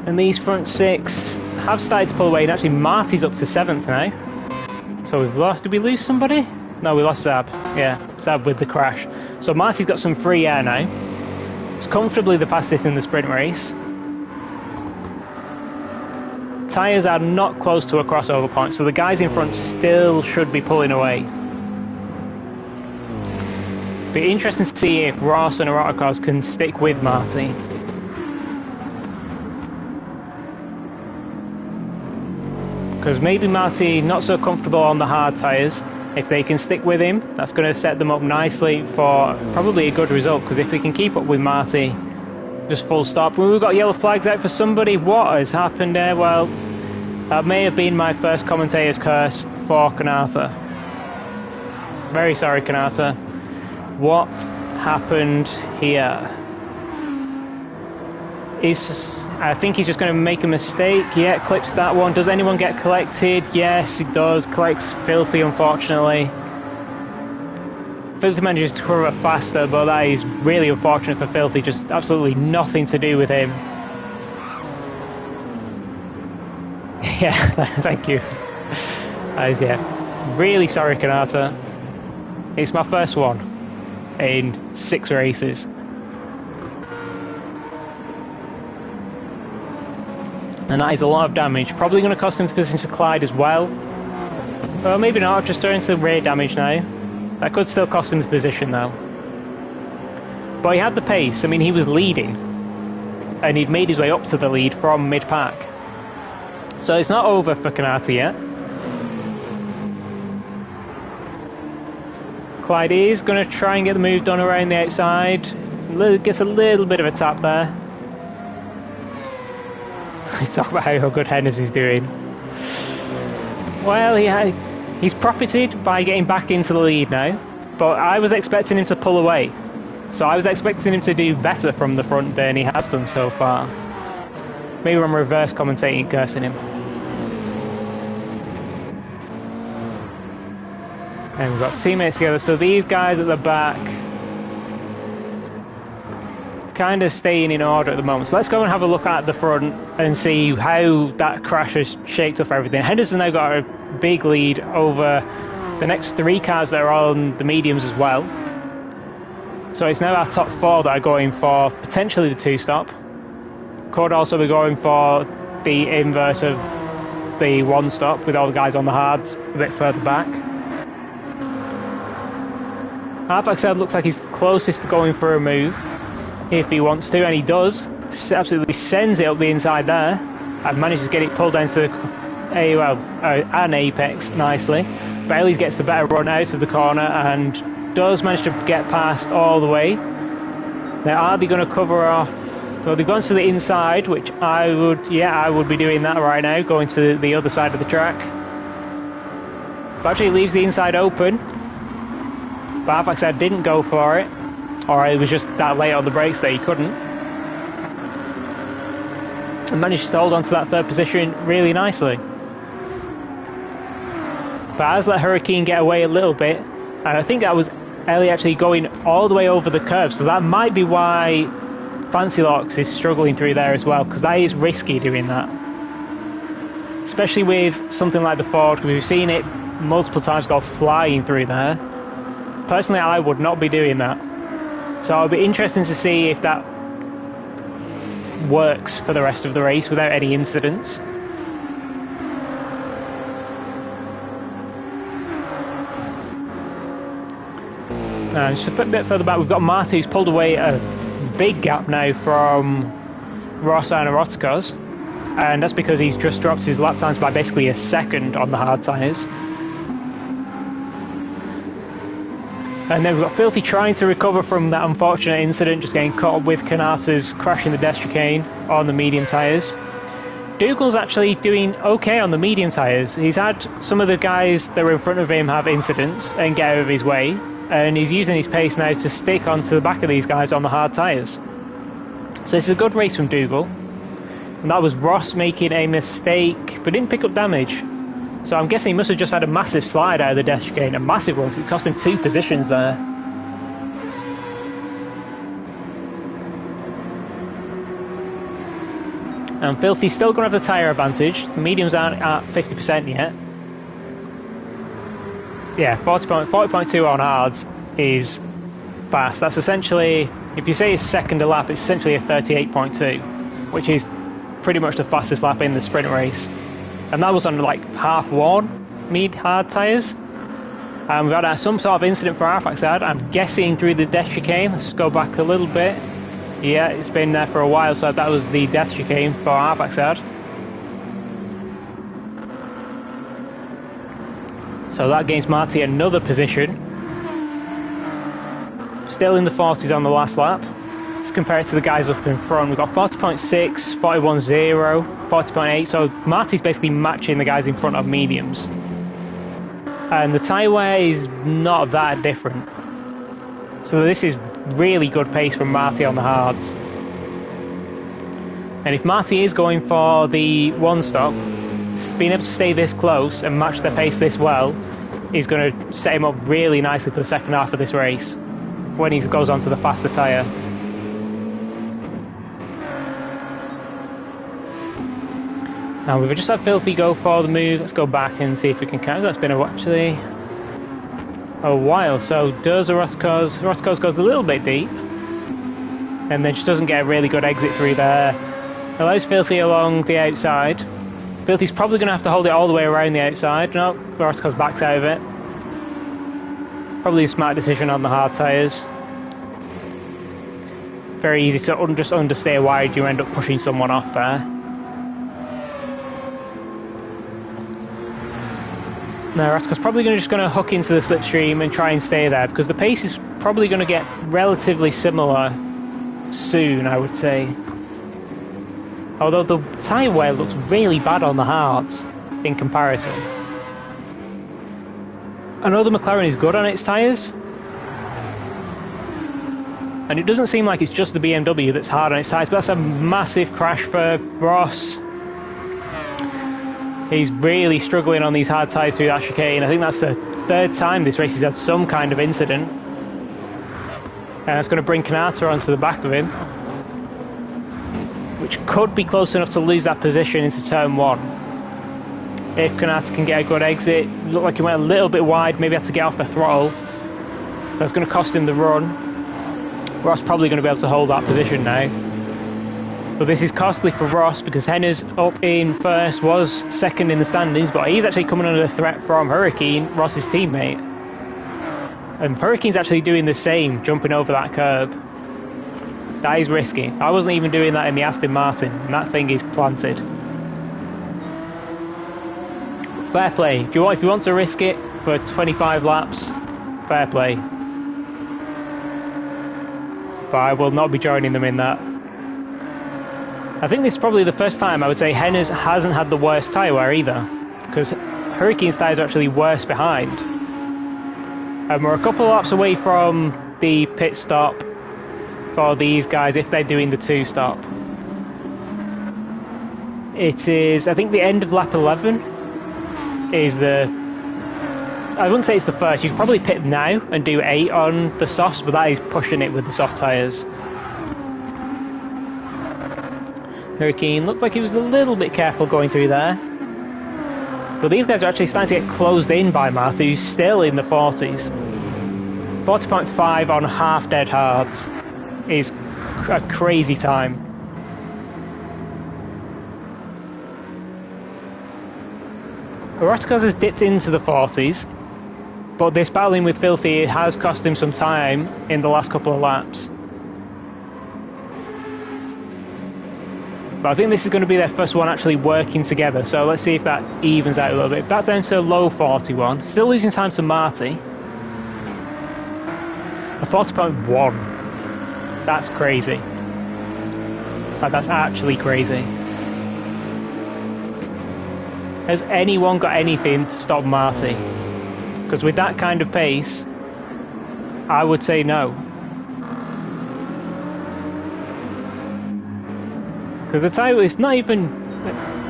And these front six have started to pull away, and actually Marty's up to 7th now. So we've lost, did we lose somebody? No, we lost Zab. Yeah, Zab with the crash. So Marty's got some free air now. It's comfortably the fastest in the sprint race. Tyres are not close to a crossover point, so the guys in front still should be pulling away. Be interesting to see if Ross and Arotacos can stick with Marty. Because maybe Marty not so comfortable on the hard tyres. If they can stick with him, that's going to set them up nicely for probably a good result, because if they can keep up with Marty, just full stop. We've got yellow flags out for somebody. What has happened there? Well, that may have been my first commentator's curse for Kanata. Very sorry, Kanata. What happened here? I think he's just going to make a mistake. Yeah, clips that one. Does anyone get collected? Yes, it does. Collects Filthy, unfortunately. Filthy manages to cover faster, but that is really unfortunate for Filthy. Just absolutely nothing to do with him. Yeah, thank you. That is, yeah. Really sorry, Kanata. It's my first one in 6 races. And that is a lot of damage. Probably going to cost him the position to Clyde as well. Well, maybe not. Just going to rear damage now. That could still cost him the position though. But he had the pace. I mean, he was leading. And he'd made his way up to the lead from mid-pack. So it's not over for Kanata yet. Clyde is going to try and get the move done around the outside. Gets a little bit of a tap there. Let's talk about how good Hennes is doing. Well, he's profited by getting back into the lead now, but I was expecting him to pull away. So I was expecting him to do better from the front than he has done so far. Maybe I'm reverse commentating, cursing him. And we've got teammates together, so these guys at the back kind of staying in order at the moment. So let's go and have a look at the front and see how that crash has shaped up everything. Henderson now got a big lead over the next 3 cars that are on the mediums as well. So it's now our top 4 that are going for potentially the 2-stop. Could also be going for the inverse of the one stop with all the guys on the hards a bit further back. Arfaxad looks like he's closest to going for a move if he wants to, and he does. Absolutely sends it up the inside there and manages to get it pulled down to the an apex nicely. Bailey gets the better run out of the corner and does manage to get past all the way. Now, are they going to cover off? Well, they've gone to the inside, which I would be doing that right now, going to the other side of the track. But actually leaves the inside open. But Arfaxad didn't go for it, or it was just that late on the brakes that he couldn't. And managed to hold on to that third position really nicely. But has let Hurricane get away a little bit, and I think that was Ellie actually going all the way over the curb, so that might be why Fancy Locks is struggling through there as well, because that is risky doing that. Especially with something like the Ford, because we've seen it multiple times go flying through there. Personally, I would not be doing that. So it'll be interesting to see if that works for the rest of the race without any incidents. And just a bit further back, we've got Marty, who's pulled away a big gap now from Ross and Eroticos, and that's because he's just dropped his lap times by basically a second on the hard tyres. And then we've got Filthy trying to recover from that unfortunate incident, just getting caught up with Kanata's crashing the death chicane on the medium tyres. Dougal's actually doing okay on the medium tyres. He's had some of the guys that were in front of him have incidents and get out of his way, and he's using his pace now to stick onto the back of these guys on the hard tyres. So this is a good race from Dougal. And that was Ross making a mistake, but didn't pick up damage. So I'm guessing he must have just had a massive slide out of the death chicane, a massive one, because it cost him 2 positions there. And Filthy's still going to have the tyre advantage. The mediums aren't at 50% yet. Yeah, 40.2 on hards is fast. That's essentially, if you say it's second a lap, it's essentially a 38.2, which is pretty much the fastest lap in the sprint race. And that was on like half worn mid-hard tyres. And we've had some sort of incident for Arfaxad. I'm guessing through the death chicane. Let's just go back a little bit. Yeah, it's been there for a while, so that was the death chicane for Arfaxad. So that gains Marty another position. Still in the 40s on the last lap. Let's compare it to the guys up in front. We've got 40.6, 41.0, 40.8. So Marty's basically matching the guys in front of mediums. And the tyre wear is not that different. So this is really good pace from Marty on the hards. And if Marty is going for the one stop, being able to stay this close and match their pace this well is going to set him up really nicely for the second half of this race when he goes on to the faster tyre. Now we've just had Filthy go for the move. Let's go back and see if we can count. That's been actually a while. So does Eroticos. Eroticos goes a little bit deep and then just doesn't get a really good exit through there. Allows Filthy along the outside. Filthy's probably going to have to hold it all the way around the outside. No, Eroticos backs out of it. Probably a smart decision on the hard tyres. Very easy to just understeer wide. You end up pushing someone off there. Now Eroticos probably just going to hook into the slipstream and try and stay there, because the pace is probably going to get relatively similar soon, I would say. Although the tyre wear looks really bad on the hards in comparison. I know the McLaren is good on its tyres, and it doesn't seem like it's just the BMW that's hard on its tyres, but that's a massive crash for Ross. He's really struggling on these hard tyres through that chicane. I think that's the third time this race has had some kind of incident. And it's going to bring Kanata onto the back of him, which could be close enough to lose that position into turn 1. If Kanata can get a good exit. Looked like he went a little bit wide, maybe had to get off the throttle. That's going to cost him the run. Ross probably going to be able to hold that position now. But this is costly for Ross because Henner's up in first, was second in the standings, but he's actually coming under threat from Hurricane, Ross's teammate. And Hurricane's actually doing the same, jumping over that curb. That is risky. I wasn't even doing that in the Aston Martin, and that thing is planted. Fair play. If you want to risk it for 25 laps, fair play. But I will not be joining them in that. I think this is probably the first time I would say Henner's hasn't had the worst tyre wear either, because Hurricane's tyres are actually worse behind. And we're a couple of laps away from the pit stop for these guys if they're doing the 2-stop. It is, I think, the end of lap 11 is the... I wouldn't say it's the first. You could probably pit now and do 8 on the softs, but that is pushing it with the soft tyres. Hurricane looked like he was a little bit careful going through there. But these guys are actually starting to get closed in by Marty, who's still in the 40s. 40.5 on half dead hards is a crazy time. Rottkos has dipped into the 40s, but this battling with Filthy has cost him some time in the last couple of laps. But I think this is going to be their first one actually working together, so let's see if that evens out a little bit. Back down to a low 41, still losing time to Marty. A 40.1. That's crazy. Like, that's actually crazy. Has anyone got anything to stop Marty? Because with that kind of pace, I would say no. Because the tyre is not even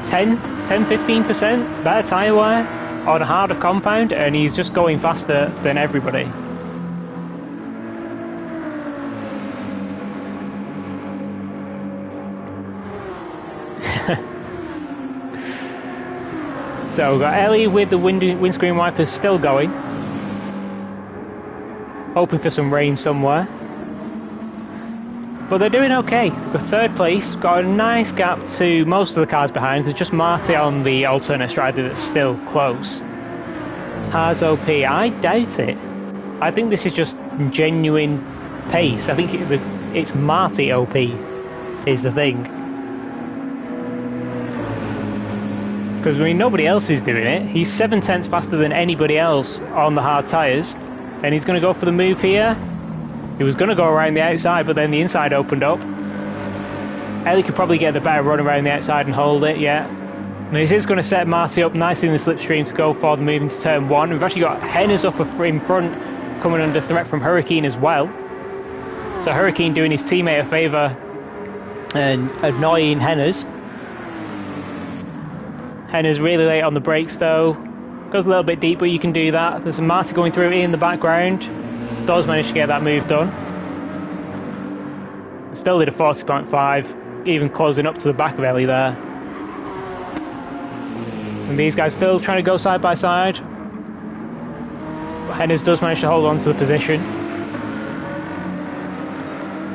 10-15% better tyre wear on a harder compound, and he's just going faster than everybody. So we've got Ellie with the windscreen wipers still going. Hoping for some rain somewhere. But they're doing okay. The third place, got a nice gap to most of the cars behind. There's just Marty on the alternate strider that's still close. Hards OP, I doubt it. I think this is just genuine pace. I think it's Marty OP is the thing. Because, I mean, nobody else is doing it. He's 7/10 faster than anybody else on the hard tyres. And he's going to go for the move here. He was going to go around the outside, but then the inside opened up. Ellie could probably get the better run around the outside and hold it, yeah. And this is going to set Marty up nicely in the slipstream to go for the move into turn 1. We've actually got Henner's up in front, coming under threat from Hurricane as well. So Hurricane doing his teammate a favour and annoying Henner's. Henner's really late on the brakes though. Goes a little bit deep, but you can do that. There's a Marty going through in the background. Does manage to get that move done. Still did a 40.5, even closing up to the back of Ellie there. And these guys still trying to go side by side. But Henner's does manage to hold on to the position.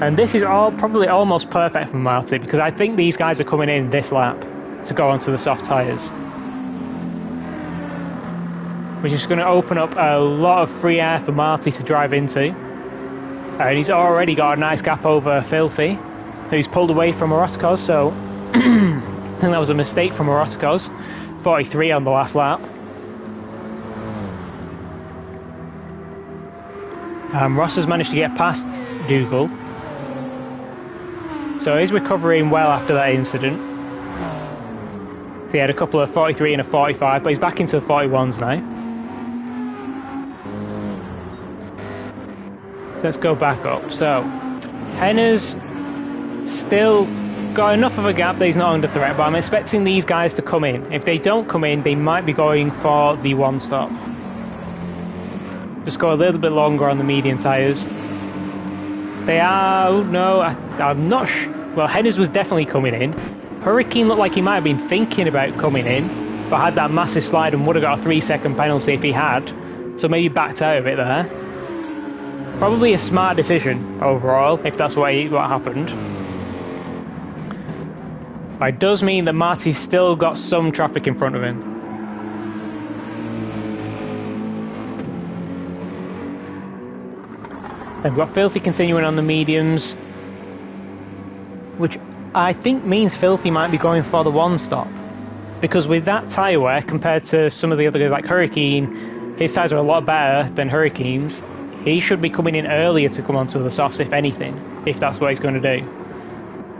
And this is all probably almost perfect for Marty, because I think these guys are coming in this lap to go onto the soft tyres. Which is going to open up a lot of free air for Marty to drive into. And he's already got a nice gap over Filthy, who's pulled away from Rottkos, so I think that was a mistake from Rottkos. 43 on the last lap. Ross has managed to get past Dougal. So he's recovering well after that incident. So he had a couple of 43 and a 45, but he's back into the 41s now. So let's go back up. So Henner's still got enough of a gap that he's not under threat, but I'm expecting these guys to come in. If they don't come in, they might be going for the 1-stop. Just go a little bit longer on the medium tyres. They are... Oh, no, I'm not sure. Well, Henner's was definitely coming in. Hurricane looked like he might have been thinking about coming in, but had that massive slide and would have got a 3-second penalty if he had. So maybe backed out of it there. Probably a smart decision overall, if that's what happened. It does mean that Marty's still got some traffic in front of him. And we've got Filthy continuing on the mediums, which I think means Filthy might be going for the one stop. Because with that tyre wear, compared to some of the other guys like Hurricane, his tyres are a lot better than Hurricane's. He should be coming in earlier to come onto the softs, if anything, if that's what he's going to do.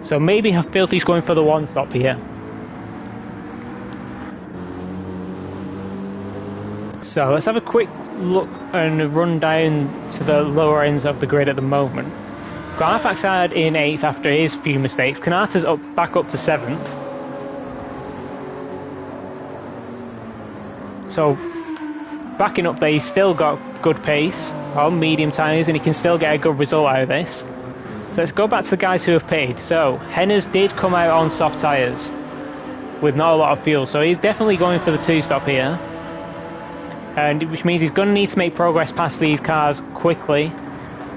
So maybe Filthy's going for the one stop here. So let's have a quick look and run down to the lower ends of the grid at the moment. Got Arfaxad in 8th after his few mistakes. Kanata's back up to 7th. So backing up there, he's still got good pace on medium tyres and he can still get a good result out of this. So let's go back to the guys who have paid. So Hennes did come out on soft tyres with not a lot of fuel, so he's definitely going for the 2-stop here. And which means he's going to need to make progress past these cars quickly,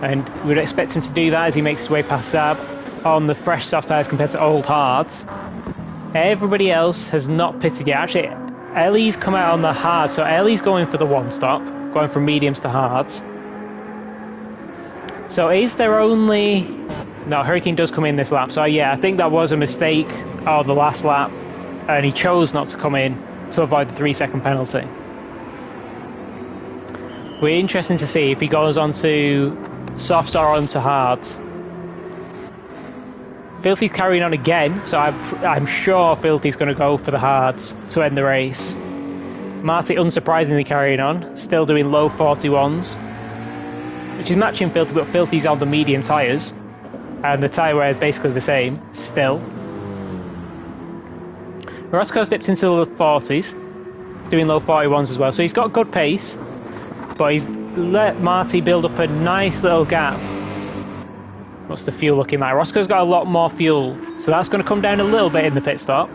and we'd expect him to do that as he makes his way past Zab on the fresh soft tyres compared to old hards. Everybody else has not pitted yet. Actually, Ellie's come out on the hard, so Ellie's going for the one stop, going from mediums to hards. So is there only... No, Hurricane does come in this lap, so yeah, I think that was a mistake of the last lap, and he chose not to come in to avoid the 3-second penalty. We're interested to see if he goes on to softs or on to hards. Filthy's carrying on again, so I'm sure Filthy's going to go for the hards to end the race. Marty unsurprisingly carrying on, still doing low 41s, which is matching Filthy, but Filthy's on the medium tyres, and the tyre wear is basically the same, still. Roscoe's dipped into the 40s, doing low 41s as well, so he's got good pace. But he's let Marty build up a nice little gap. What's the fuel looking like? Roscoe's got a lot more fuel, so that's going to come down a little bit in the pit stop.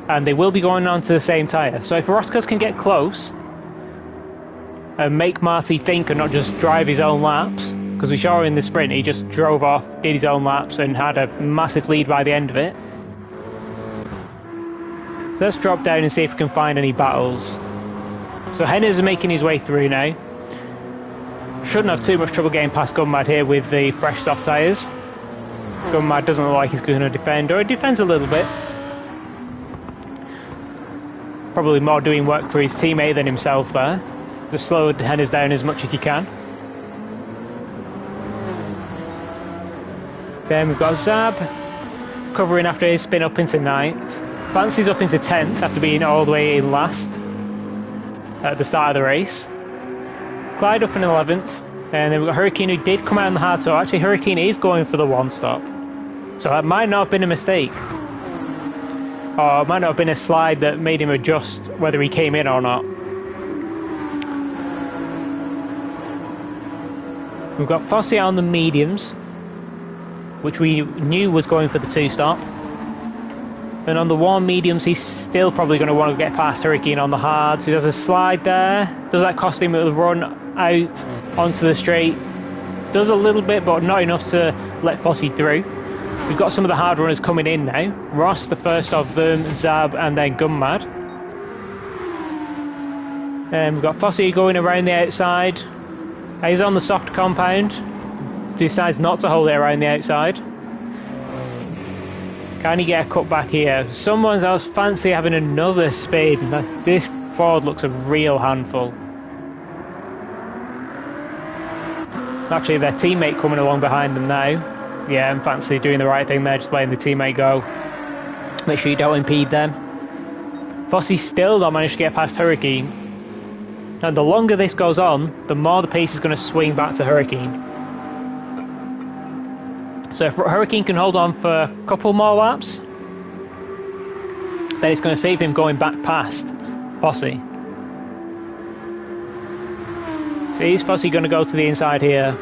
And they will be going on to the same tyre. So if Roscoe's can get close and make Marty think and not just drive his own laps, because we saw in the sprint he just drove off, did his own laps and had a massive lead by the end of it. So let's drop down and see if we can find any battles. So Hennes is making his way through now. Shouldn't have too much trouble getting past Gunmad here with the fresh soft tyres. Gunmad doesn't look like he's going to defend, or he defends a little bit. Probably more doing work for his teammate than himself there. Just slow Hennes down as much as you can. Then we've got Zab covering after his spin up into 9th. Fancy's up into 10th after being all the way in last at the start of the race. Clyde up in 11th, and then we've got Hurricane who did come out on the hard, so actually Hurricane is going for the one stop. So that might not have been a mistake. Or it might not have been a slide that made him adjust whether he came in or not. We've got Fossey on the mediums, which we knew was going for the 2-stop. And on the warm mediums, he's still probably going to want to get past Hurricane on the hards. He does a slide there. Does that cost him a run out onto the straight? Does a little bit, but not enough to let Fossey through. We've got some of the hard runners coming in now. Ross, the first of them, Zab, and then Gunmad. And we've got Fossey going around the outside. He's on the soft compound. Decides not to hold it around the outside. Can he get a cut back here? Someone else fancy having another spin. This Ford looks a real handful. Actually, their teammate coming along behind them now. Yeah, and fancy doing the right thing there, just letting the teammate go. Make sure you don't impede them. Fossey still not managed to get past Hurricane. And the longer this goes on, the more the pace is going to swing back to Hurricane. So if Hurricane can hold on for a couple more laps, then it's going to save him going back past Fossey. So is Fossey going to go to the inside here?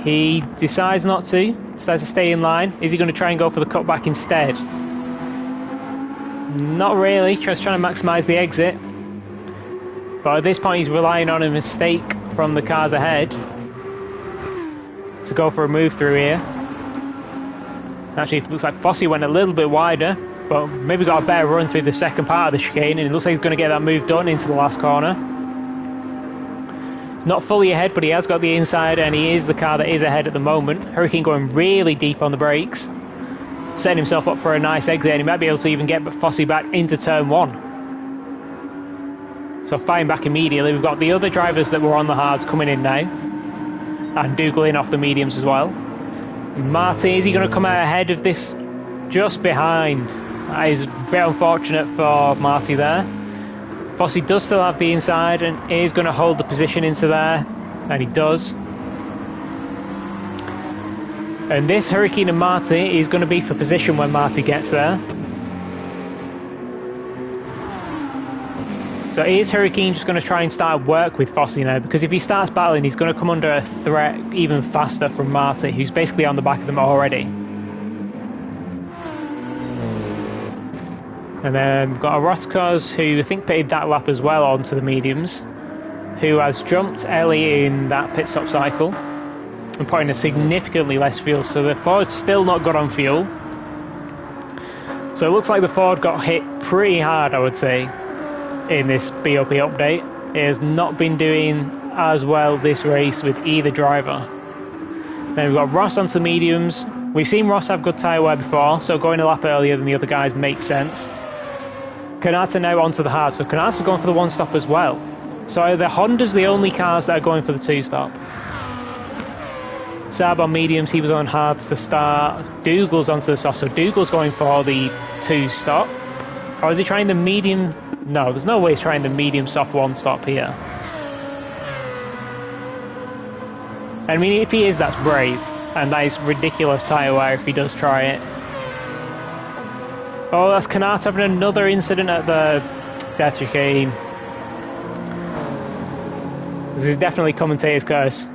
He decides not to. Decides to stay in line. Is he going to try and go for the cutback instead? Not really. Just trying to maximise the exit. But at this point he's relying on a mistake from the cars ahead to go for a move through here. Actually, it looks like Fossey went a little bit wider, but maybe got a better run through the second part of the chicane, and it looks like he's going to get that move done into the last corner. He's not fully ahead, but he has got the inside, and he is the car that is ahead at the moment. Hurricane going really deep on the brakes, setting himself up for a nice exit, and he might be able to even get Fossey back into turn 1. So firing back immediately. We've got the other drivers that were on the hards coming in now, and Dougal in off the mediums as well. Marty, is he going to come out ahead of this? Just behind. That is very unfortunate for Marty there. Fossey does still have the inside and is going to hold the position into there, and he does. And this Hurricane and Marty is going to be for position when Marty gets there. So is Hurricane just going to try and start work with Fossey now? Because if he starts battling, he's going to come under a threat even faster from Marty, who's basically on the back of them already. And then we've got a Roscoz, who I think pitted that lap as well onto the mediums, who has jumped Ellie in that pit stop cycle and put in a significantly less fuel. So the Ford's still not good on fuel. So it looks like the Ford got hit pretty hard, I would say, in this BOP update. It has not been doing as well this race with either driver. Then we've got Ross onto the mediums. We've seen Ross have good tyre wear before, so going a lap earlier than the other guys makes sense. Kanata now onto the hard, so Kanata's going for the one stop as well. So the Honda's the only cars that are going for the two stop. Saab on mediums, he was on hards to start. Dougal's onto the soft, so Dougal's going for the two stop. Or is he trying the medium? No, there's no way he's trying the medium soft one stop here. I mean, if he is, that's brave. And that is ridiculous tyre wear if he does try it. Oh, that's Kanata having another incident at the death chicane. This is definitely commentator's curse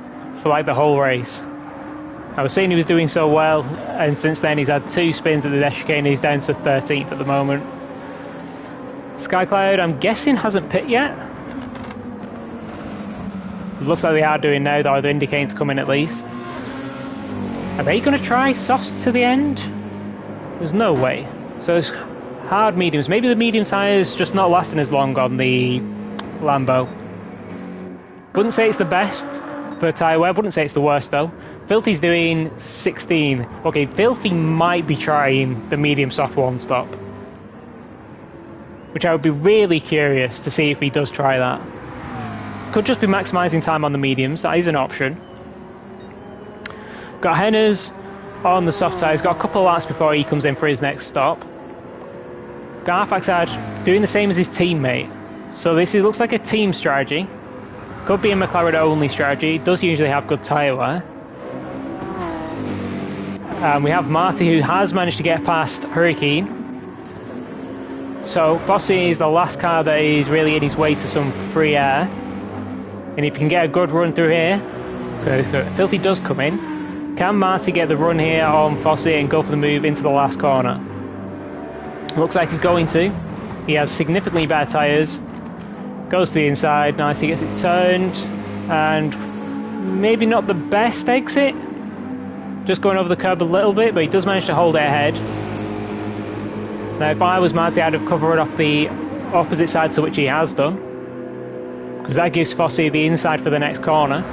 for like the whole race. I was saying he was doing so well, and since then he's had 2 spins at the death chicane. He's down to 13th at the moment. Skycloud, I'm guessing, hasn't pit yet. It looks like they are doing now, though. They're indicating to come in at least. Are they going to try softs to the end? There's no way. So it's hard mediums. Maybe the medium tyres just not lasting as long on the Lambo. Wouldn't say it's the best for tyre wear. Wouldn't say it's the worst, though. Filthy's doing 16. Okay, Filthy might be trying the medium soft one stop, which I would be really curious to see if he does try that. Could just be maximising time on the mediums, that is an option. Got Henners on the soft tyres, got a couple of laps before he comes in for his next stop. Got Arfaxad doing the same as his teammate. So this looks like a team strategy. Could be a McLaren only strategy, it does usually have good tyre wear. We have Marty, who has managed to get past Hurricane. So Fossey is the last car that is really in his way to some free air. And if you can get a good run through here, so Filthy does come in, can Marty get the run here on Fossey and go for the move into the last corner? Looks like he's going to. He has significantly better tyres. Goes to the inside, nicely gets it turned, and maybe not the best exit. Just going over the curb a little bit, but he does manage to hold it ahead. Now, if I was Marty, I'd have covered off the opposite side to which he has done, because that gives Fossey the inside for the next corner.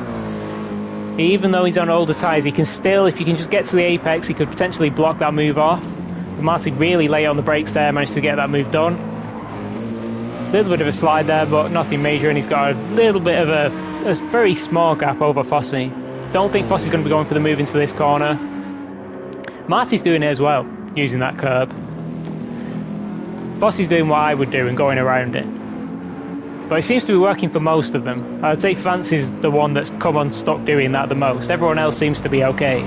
Even though he's on older tyres, he can still, if you can just get to the apex, he could potentially block that move off. But Marty really late on the brakes there, managed to get that move done. A little bit of a slide there, but nothing major, and he's got a little bit of a very small gap over Fossey. Don't think Fossey's going to be going for the move into this corner. Marty's doing it as well, using that curb. Fossey's doing what I would do and going around it. But it seems to be working for most of them. I'd say Fancy's the one that's come unstuck doing that the most. Everyone else seems to be okay.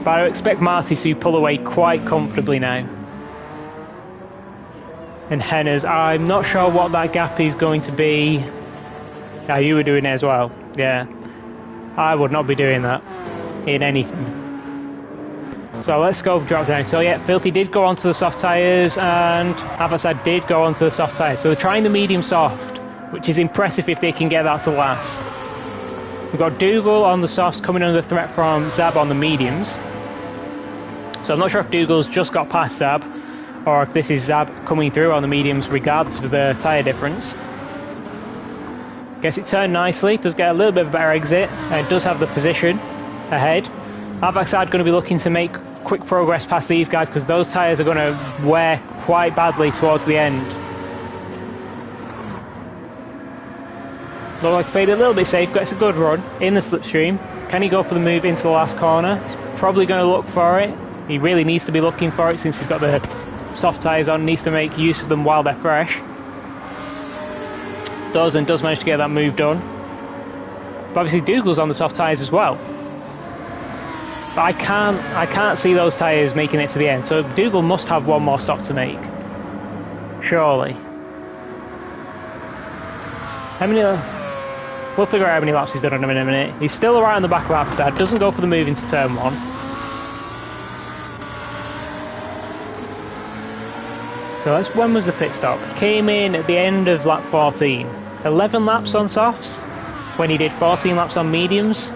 But I expect Marty to pull away quite comfortably now. And Henners, I'm not sure what that gap is going to be. Yeah, you were doing it as well. Yeah. I would not be doing that in anything. So let's go drop down. So yeah, Filthy did go onto the soft tyres, and Havasad did go onto the soft tyres. So they're trying the medium soft, which is impressive if they can get that to last. We've got Dougal on the softs coming under threat from Zab on the mediums. So I'm not sure if Dougal's just got past Zab, or if this is Zab coming through on the mediums regardless of the tyre difference. Guess it turned nicely, does get a little bit of a better exit, and it does have the position ahead. Avaxad going to be looking to make quick progress past these guys because those tyres are going to wear quite badly towards the end. Look like he played it a little bit safe, gets a good run in the slipstream. Can he go for the move into the last corner? He's probably going to look for it. He really needs to be looking for it since he's got the soft tyres on, needs to make use of them while they're fresh. Does manage to get that move done. But obviously Dougal's on the soft tyres as well. But I can't see those tyres making it to the end, so Dougal must have one more stop to make. Surely. How many... We'll figure out how many laps he's done in a minute. He's still right on the back of Avaxad, doesn't go for the move into turn 1. So when was the pit stop? He came in at the end of lap 14. 11 laps on softs, when he did 14 laps on mediums.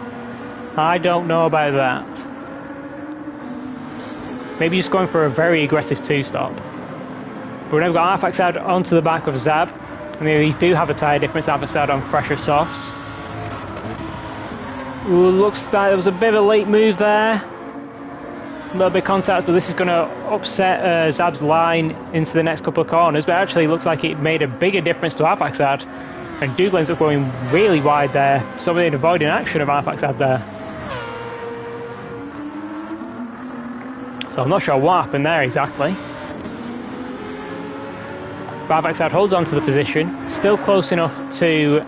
I don't know about that. Maybe just going for a very aggressive 2-stop. But we've now got Avaxad onto the back of Zab. And these do have a tyre difference, Avaxad on fresher softs. Ooh, looks like there was a bit of a late move there. A little bit of contact, but this is going to upset Zab's line into the next couple of corners. But actually looks like it made a bigger difference to Avaxad. And Dougal ends up going really wide there. So really avoiding action of Avaxad there. So I'm not sure what happened there exactly. Avaxad holds on to the position, still close enough to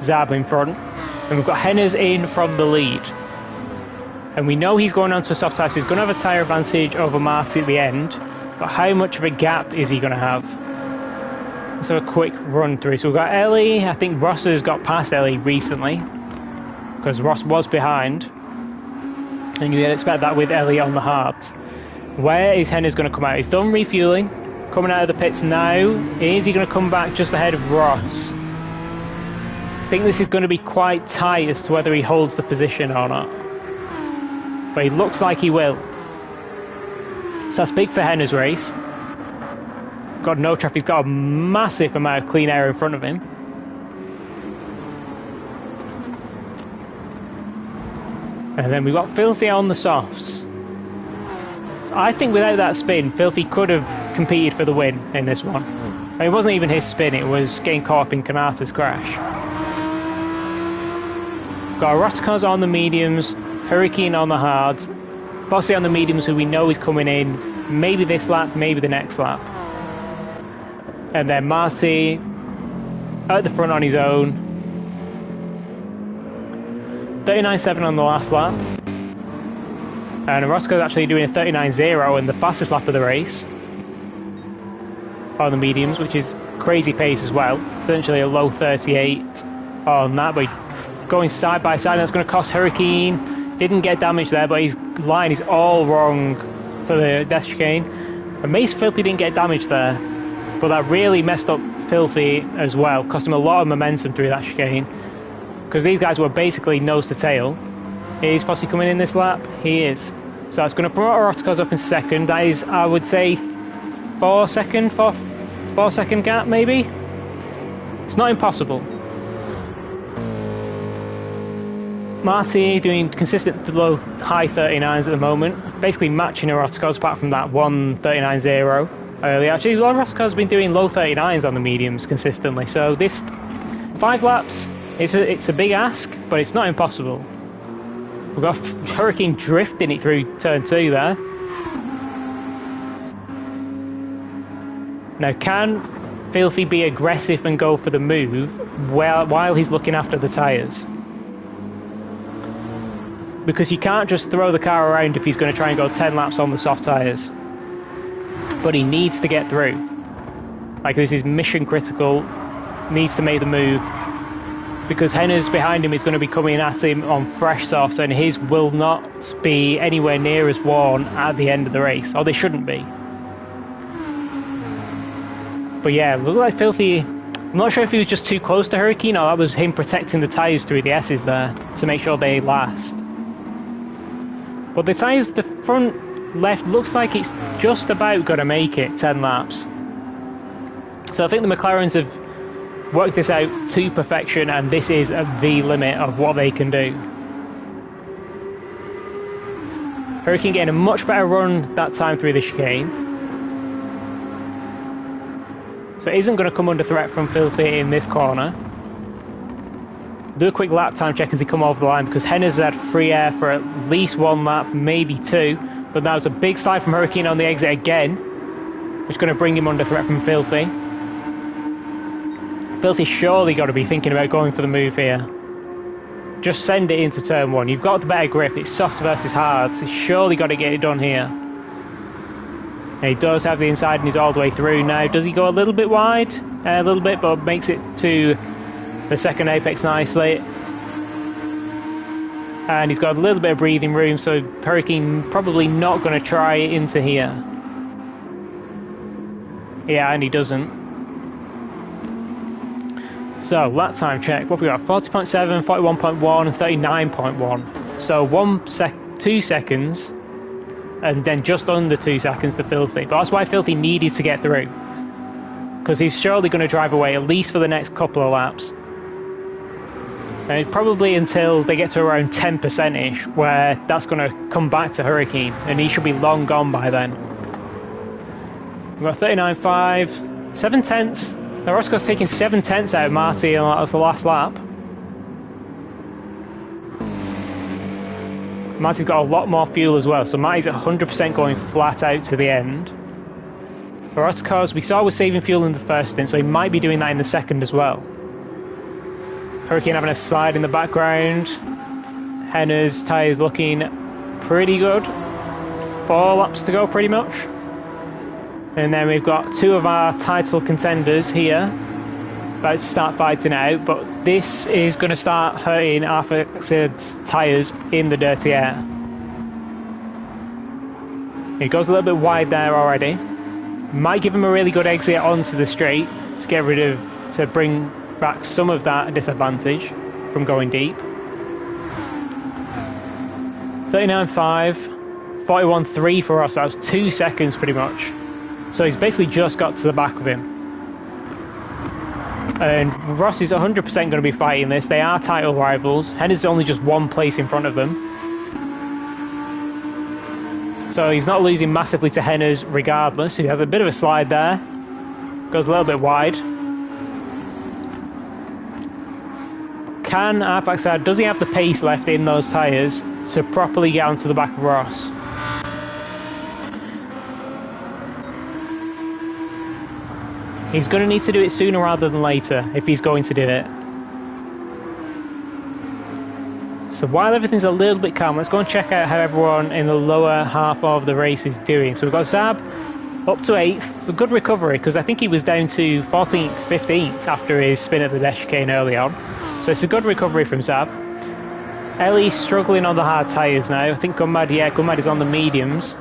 Zab in front, and we've got Henners in from the lead. And we know he's going on to a soft tyre, so he's going to have a tyre advantage over Marty at the end, but how much of a gap is he going to have? So a quick run through. So we've got Ellie, I think Ross has got past Ellie recently, because Ross was behind, and you'd expect that with Ellie on the hards. Where is Henners going to come out? He's done refueling. Coming out of the pits now. Is he going to come back just ahead of Ross? I think this is going to be quite tight as to whether he holds the position or not. But he looks like he will. So that's big for Henner's race. Got no traffic. He's got a massive amount of clean air in front of him. And then we've got Filthy on the softs. I think without that spin, Filthy could have competed for the win in this one. I mean, it wasn't even his spin, it was getting caught up in Kanata's crash. Got Rotikos on the mediums, Hurricane on the hards, Fossey on the mediums who we know is coming in, maybe this lap, maybe the next lap. And then Marty at the front on his own. 39.7 on the last lap. And Roscoe's actually doing a 39.0 in the fastest lap of the race on the mediums, which is crazy pace as well. Essentially a low 38 on that, but going side by side, that's going to cost Hurricane. Didn't get damage there, but his line is all wrong for the death chicane. And Mace Filthy didn't get damage there, but that really messed up Filthy as well. Cost him a lot of momentum through that chicane, because these guys were basically nose to tail. Is Fossey coming in this lap? He is. So that's going to promote Rotikos up in second. That is, I would say, 4 second gap maybe? It's not impossible. Marty doing consistent low high 39s at the moment. Basically matching Rotikos apart from that 1:39.0 earlier. Actually, Rotikos has been doing low 39s on the mediums consistently. So this 5 laps, it's a big ask, but it's not impossible. We've got Hurricane drifting it through turn 2 there. Now, can Filthy be aggressive and go for the move while he's looking after the tyres? Because you can't just throw the car around if he's going to try and go 10 laps on the soft tyres. But he needs to get through. Like, this is mission critical. Needs to make the move. Because Henner's behind him is going to be coming at him on fresh softs, and his will not be anywhere near as worn at the end of the race, or they shouldn't be. But yeah, it looked like Filthy. I'm not sure if he was just too close to Hurricane, or that was him protecting the tyres through the S's there to make sure they last. But the tyres, the front left looks like it's just about going to make it 10 laps. So I think the McLarens have worked this out to perfection, and this is the limit of what they can do. Hurricane getting a much better run that time through the chicane. So it isn't going to come under threat from Filthy in this corner. Do a quick lap time check as they come over the line, because Henner's had free air for at least 1 lap, maybe 2. But that was a big slide from Hurricane on the exit again, which is going to bring him under threat from Filthy. Filthy surely got to be thinking about going for the move here. Just send it into turn 1. You've got the better grip. It's softs versus hards. He's surely got to get it done here. And he does have the inside and he's all the way through now. Does he go a little bit wide? A little bit, but makes it to the second apex nicely. And he's got a little bit of breathing room, so Hurricane probably not going to try it into here. Yeah, and he doesn't. So, lap time check. What have we got? 40.7, 41.1, and 39.1. So 2 seconds, and then just under 2 seconds to Filthy. But that's why Filthy needed to get through, because he's surely going to drive away at least for the next couple of laps. And probably until they get to around 10%-ish, where that's going to come back to Hurricane, and he should be long gone by then. We've got 39.5, 7 tenths. Now Roscoe's taking 7 tenths out of Marty, and that was the last lap. Marty's got a lot more fuel as well, so Marty's at 100% going flat out to the end. Roscoe's, we saw, was saving fuel in the first stint, so he might be doing that in the second as well. Hurricane having a slide in the background. Henner's tyres looking pretty good. 4 laps to go pretty much. And then we've got 2 of our title contenders here about to start fighting out, but this is going to start hurting Arthur's tyres in the dirty air. He goes a little bit wide there already. Might give him a really good exit onto the straight to get rid of, to bring back some of that disadvantage from going deep. 39.5, 41.3 for us. That was 2 seconds pretty much. So he's basically just got to the back of him. And Ross is 100% going to be fighting this. They are title rivals. Henner's only just 1 place in front of them. So he's not losing massively to Henner's regardless. He has a bit of a slide there. Goes a little bit wide. Can Arfaxad, does he have the pace left in those tyres to properly get onto the back of Ross? He's going to need to do it sooner rather than later if he's going to do it. So while everything's a little bit calm, let's go and check out how everyone in the lower half of the race is doing. So we've got Zab up to 8th, a good recovery, because I think he was down to 14th, 15th after his spin at the dash chicane early on. So it's a good recovery from Zab. Ellie's struggling on the hard tyres now. I think Gummad is on the mediums.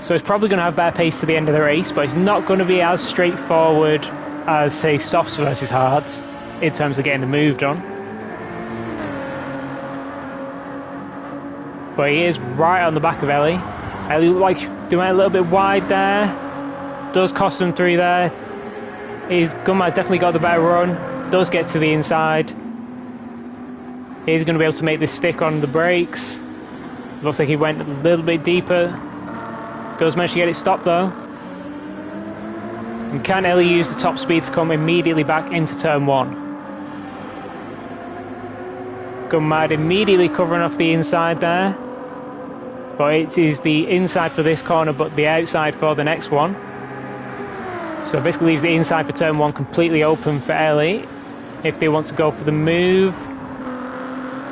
So it's probably going to have better pace to the end of the race, but it's not going to be as straightforward as, say, softs versus hards in terms of getting the move done. But he is right on the back of Ellie. Ellie like doing a little bit wide there. Does cost him 3 there. Gummad definitely got the better run. Does get to the inside. He's going to be able to make this stick on the brakes. Looks like he went a little bit deeper. Does manage to get it stopped though. And can Ellie use the top speed to come immediately back into turn 1? Gummad immediately covering off the inside there. But it is the inside for this corner, but the outside for the next one. So basically leaves the inside for turn 1 completely open for Ellie if they want to go for the move.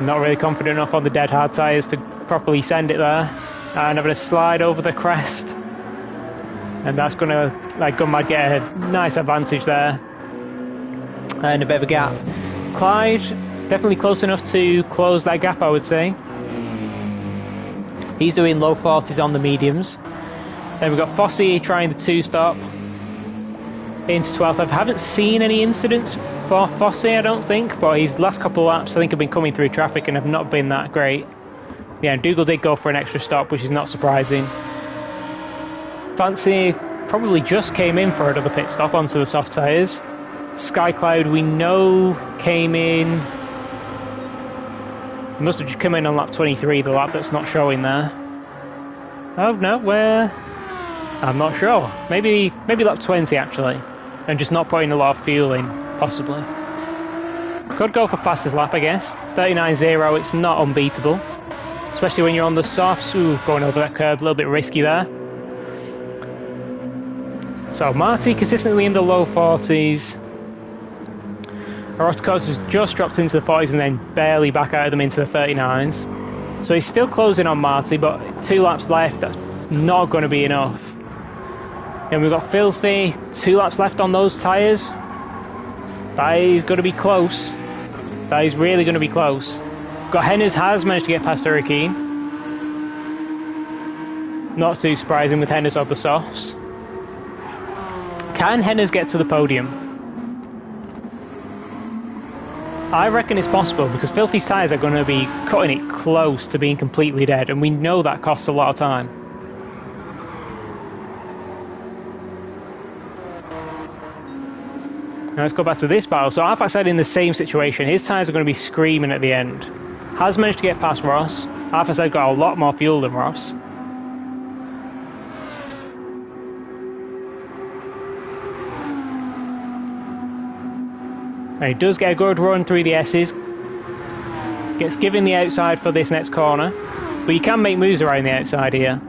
Not really confident enough on the dead hard tyres to properly send it there. And having a slide over the crest. And that's going to, like, Gummad get a nice advantage there. And a bit of a gap. Clyde, definitely close enough to close that gap, I would say. He's doing low 40s on the mediums. Then we've got Fossey trying the 2-stop into 12th. I haven't seen any incidents for Fossey, I don't think, but his last couple of laps I think have been coming through traffic and have not been that great. Yeah, and Dougal did go for an extra stop, which is not surprising. Fancy probably just came in for another pit stop onto the soft tyres. Skycloud, we know, came in. He must have just come in on lap 23, the lap that's not showing there. Oh, no, where? I'm not sure. Maybe lap 20, actually. And just not putting a lot of fuel in, possibly. Could go for fastest lap, I guess. 39.0, it's not unbeatable. Especially when you're on the softs. Ooh, going over that curve, a little bit risky there. So Marty consistently in the low 40s. Roscoe's has just dropped into the 40s and then barely back out of them into the 39s. So he's still closing on Marty, but 2 laps left, that's not going to be enough. And we've got Filthy, 2 laps left on those tyres. That is going to be close. That is really going to be close. Got Henners has managed to get past Hurricane. Not too surprising with Henners of the softs. Can Henners get to the podium? I reckon it's possible because Filthy's tyres are going to be cutting it close to being completely dead, and we know that costs a lot of time. Now let's go back to this battle. So Arfaxad in the same situation. His tyres are going to be screaming at the end. Has managed to get past Ross. Arfaxad got a lot more fuel than Ross. And he does get a good run through the S's. Gets given the outside for this next corner. But you can make moves around the outside here.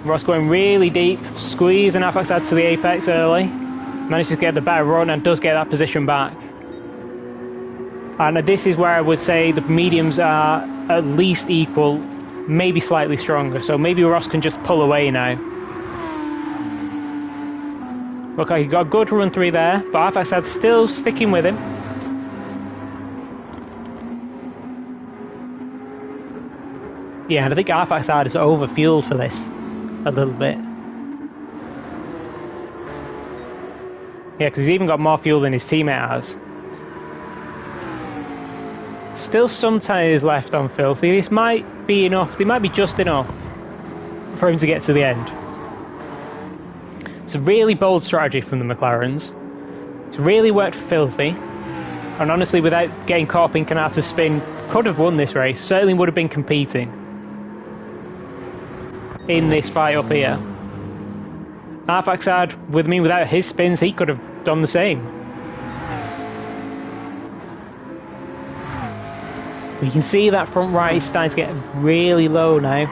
Ross going really deep. Squeezing Arfaxad to the apex early. Manages to get the better run and does get that position back. And this is where I would say the mediums are at least equal, maybe slightly stronger. So maybe Ross can just pull away now. Look like he got a good run through there, but Arfaxad's still sticking with him. Yeah, and I think Arfaxad is overfueled for this a little bit. Yeah, because he's even got more fuel than his teammate has. Still some tyres left on Filthy. This might be enough. They might be just enough for him to get to the end. It's a really bold strategy from the McLarens. It's really worked for Filthy. And honestly, without getting caught up in Kanata's spin, could have won this race. Certainly would have been competing in this fight up here. Arfaxad, with me, without his spins, he could have done the same. You can see that front right is starting to get really low now.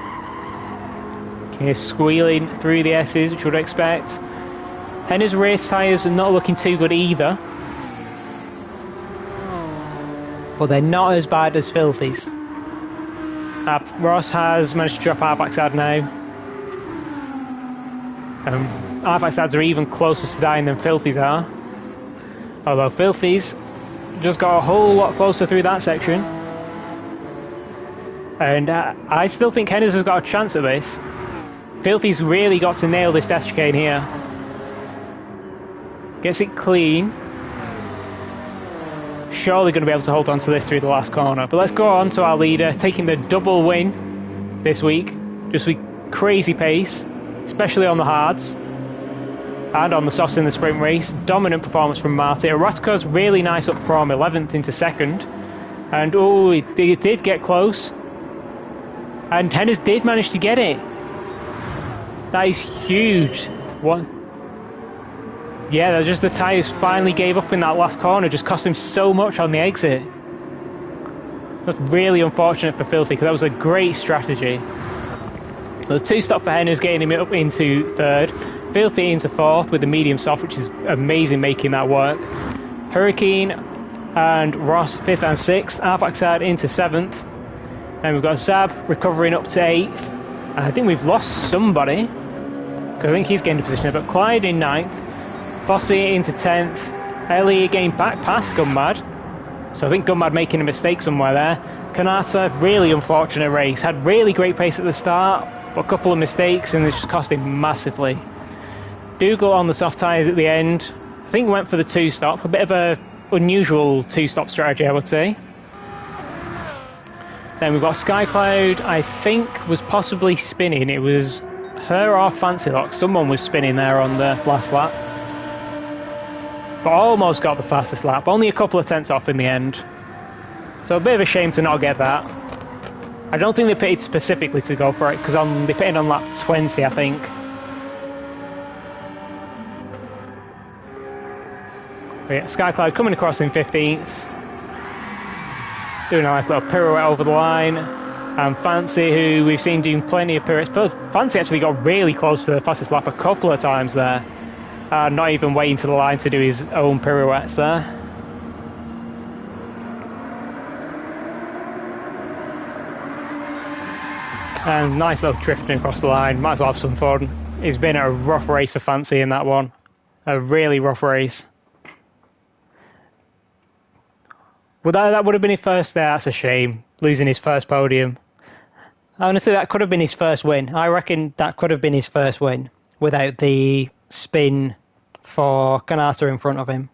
Okay, squealing through the S's, which you would expect. Henner's race tyres are not looking too good either. But they're not as bad as Filthy's. Ross has managed to drop Arfaxad now. Arfaxad's are even closer to dying than Filthy's are. Although Filthy's just got a whole lot closer through that section. And I still think Henners has got a chance at this. Filthy's really got to nail this death chicane here. Gets it clean. Surely going to be able to hold on to this through the last corner. But let's go on to our leader, taking the double win this week. Just with crazy pace, especially on the hards. And on the softs in the sprint race. Dominant performance from Marty. Erotica's really nice up from 11th into 2nd. And oh, it did get close. And Henners did manage to get it. That is huge. What? Yeah, just the tyres finally gave up in that last corner. Just cost him so much on the exit. That's really unfortunate for Filthy because that was a great strategy. The 2-stop for Henners, getting him up into 3rd. Filthy into 4th with the medium soft, which is amazing making that work. Hurricane and Ross 5th and 6th. Arfaxad into 7th. And we've got Zab recovering up to 8th. And I think we've lost somebody, because I think he's gained a position. But Clyde in 9th. Fossey into 10th. Ellie again back past Gunmad. So I think Gunmad making a mistake somewhere there. Kanata, really unfortunate race. Had really great pace at the start, but a couple of mistakes and it's just cost him massively. Dougal on the soft tyres at the end. I think went for the 2-stop. A bit of a unusual 2-stop strategy, I would say. Then we've got Sky Cloud, I think was possibly spinning. It was her or Fancy Lock. Someone was spinning there on the last lap. But almost got the fastest lap. Only a couple of tenths off in the end. So a bit of a shame to not get that. I don't think they pitted specifically to go for it, because they pitted on lap 20, I think. But yeah, Sky Cloud coming across in 15th. Doing a nice little pirouette over the line. And Fancy, who we've seen doing plenty of pirouettes. But Fancy actually got really close to the fastest lap a couple of times there. Not even waiting to the line to do his own pirouettes there. And nice little drifting across the line. Might as well have some fun. It's been a rough race for Fancy in that one. A really rough race. Well, that would have been his first there. That's a shame. Losing his first podium. Honestly, that could have been his first win. I reckon that could have been his first win without the spin for Kanata in front of him.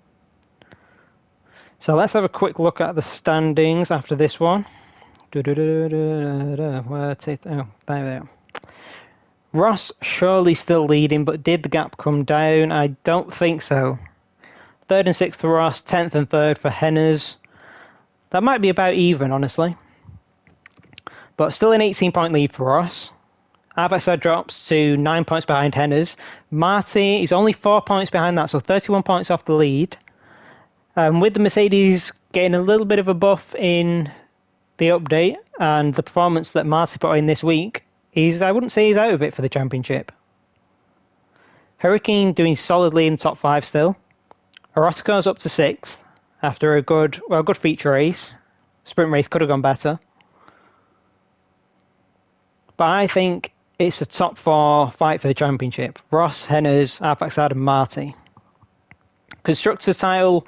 So let's have a quick look at the standings after this one. Oh, there we are. Ross surely still leading, but did the gap come down? I don't think so. 3rd and 6th for Ross, 10th and 3rd for Henners. That might be about even, honestly. But still an 18-point lead for Ross. Avexad drops to 9 points behind Henners. Marty is only 4 points behind that, so 31 points off the lead. With the Mercedes getting a little bit of a buff in the update and the performance that Marty put in this week, I wouldn't say he's out of it for the championship. Hurricane doing solidly in top 5 still. Erotico's up to 6th after a good feature race. Sprint race could have gone better. But I think it's a top 4 fight for the championship. Ross, Henners, Arfaxad and Marty. Constructors title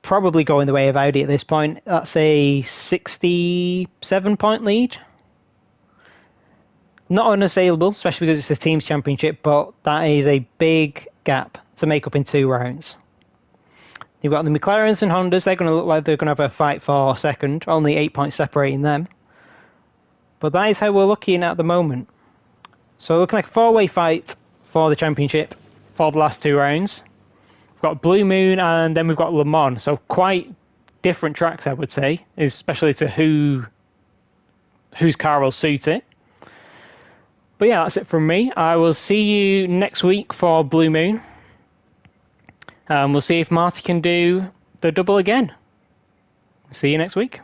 probably going the way of Audi at this point. That's a 67-point lead. Not unassailable, especially because it's a team's championship, but that is a big gap to make up in 2 rounds. You've got the McLarens and Hondas. They're going to look like they're going to have a fight for second. Only 8 points separating them. But that is how we're looking at the moment. So looking like a 4-way fight for the championship for the last 2 rounds. We've got Blue Moon and then we've got Le Mans. So quite different tracks, I would say, especially to whose car will suit it. But yeah, that's it from me. I will see you next week for Blue Moon. We'll see if Marty can do the double again. See you next week.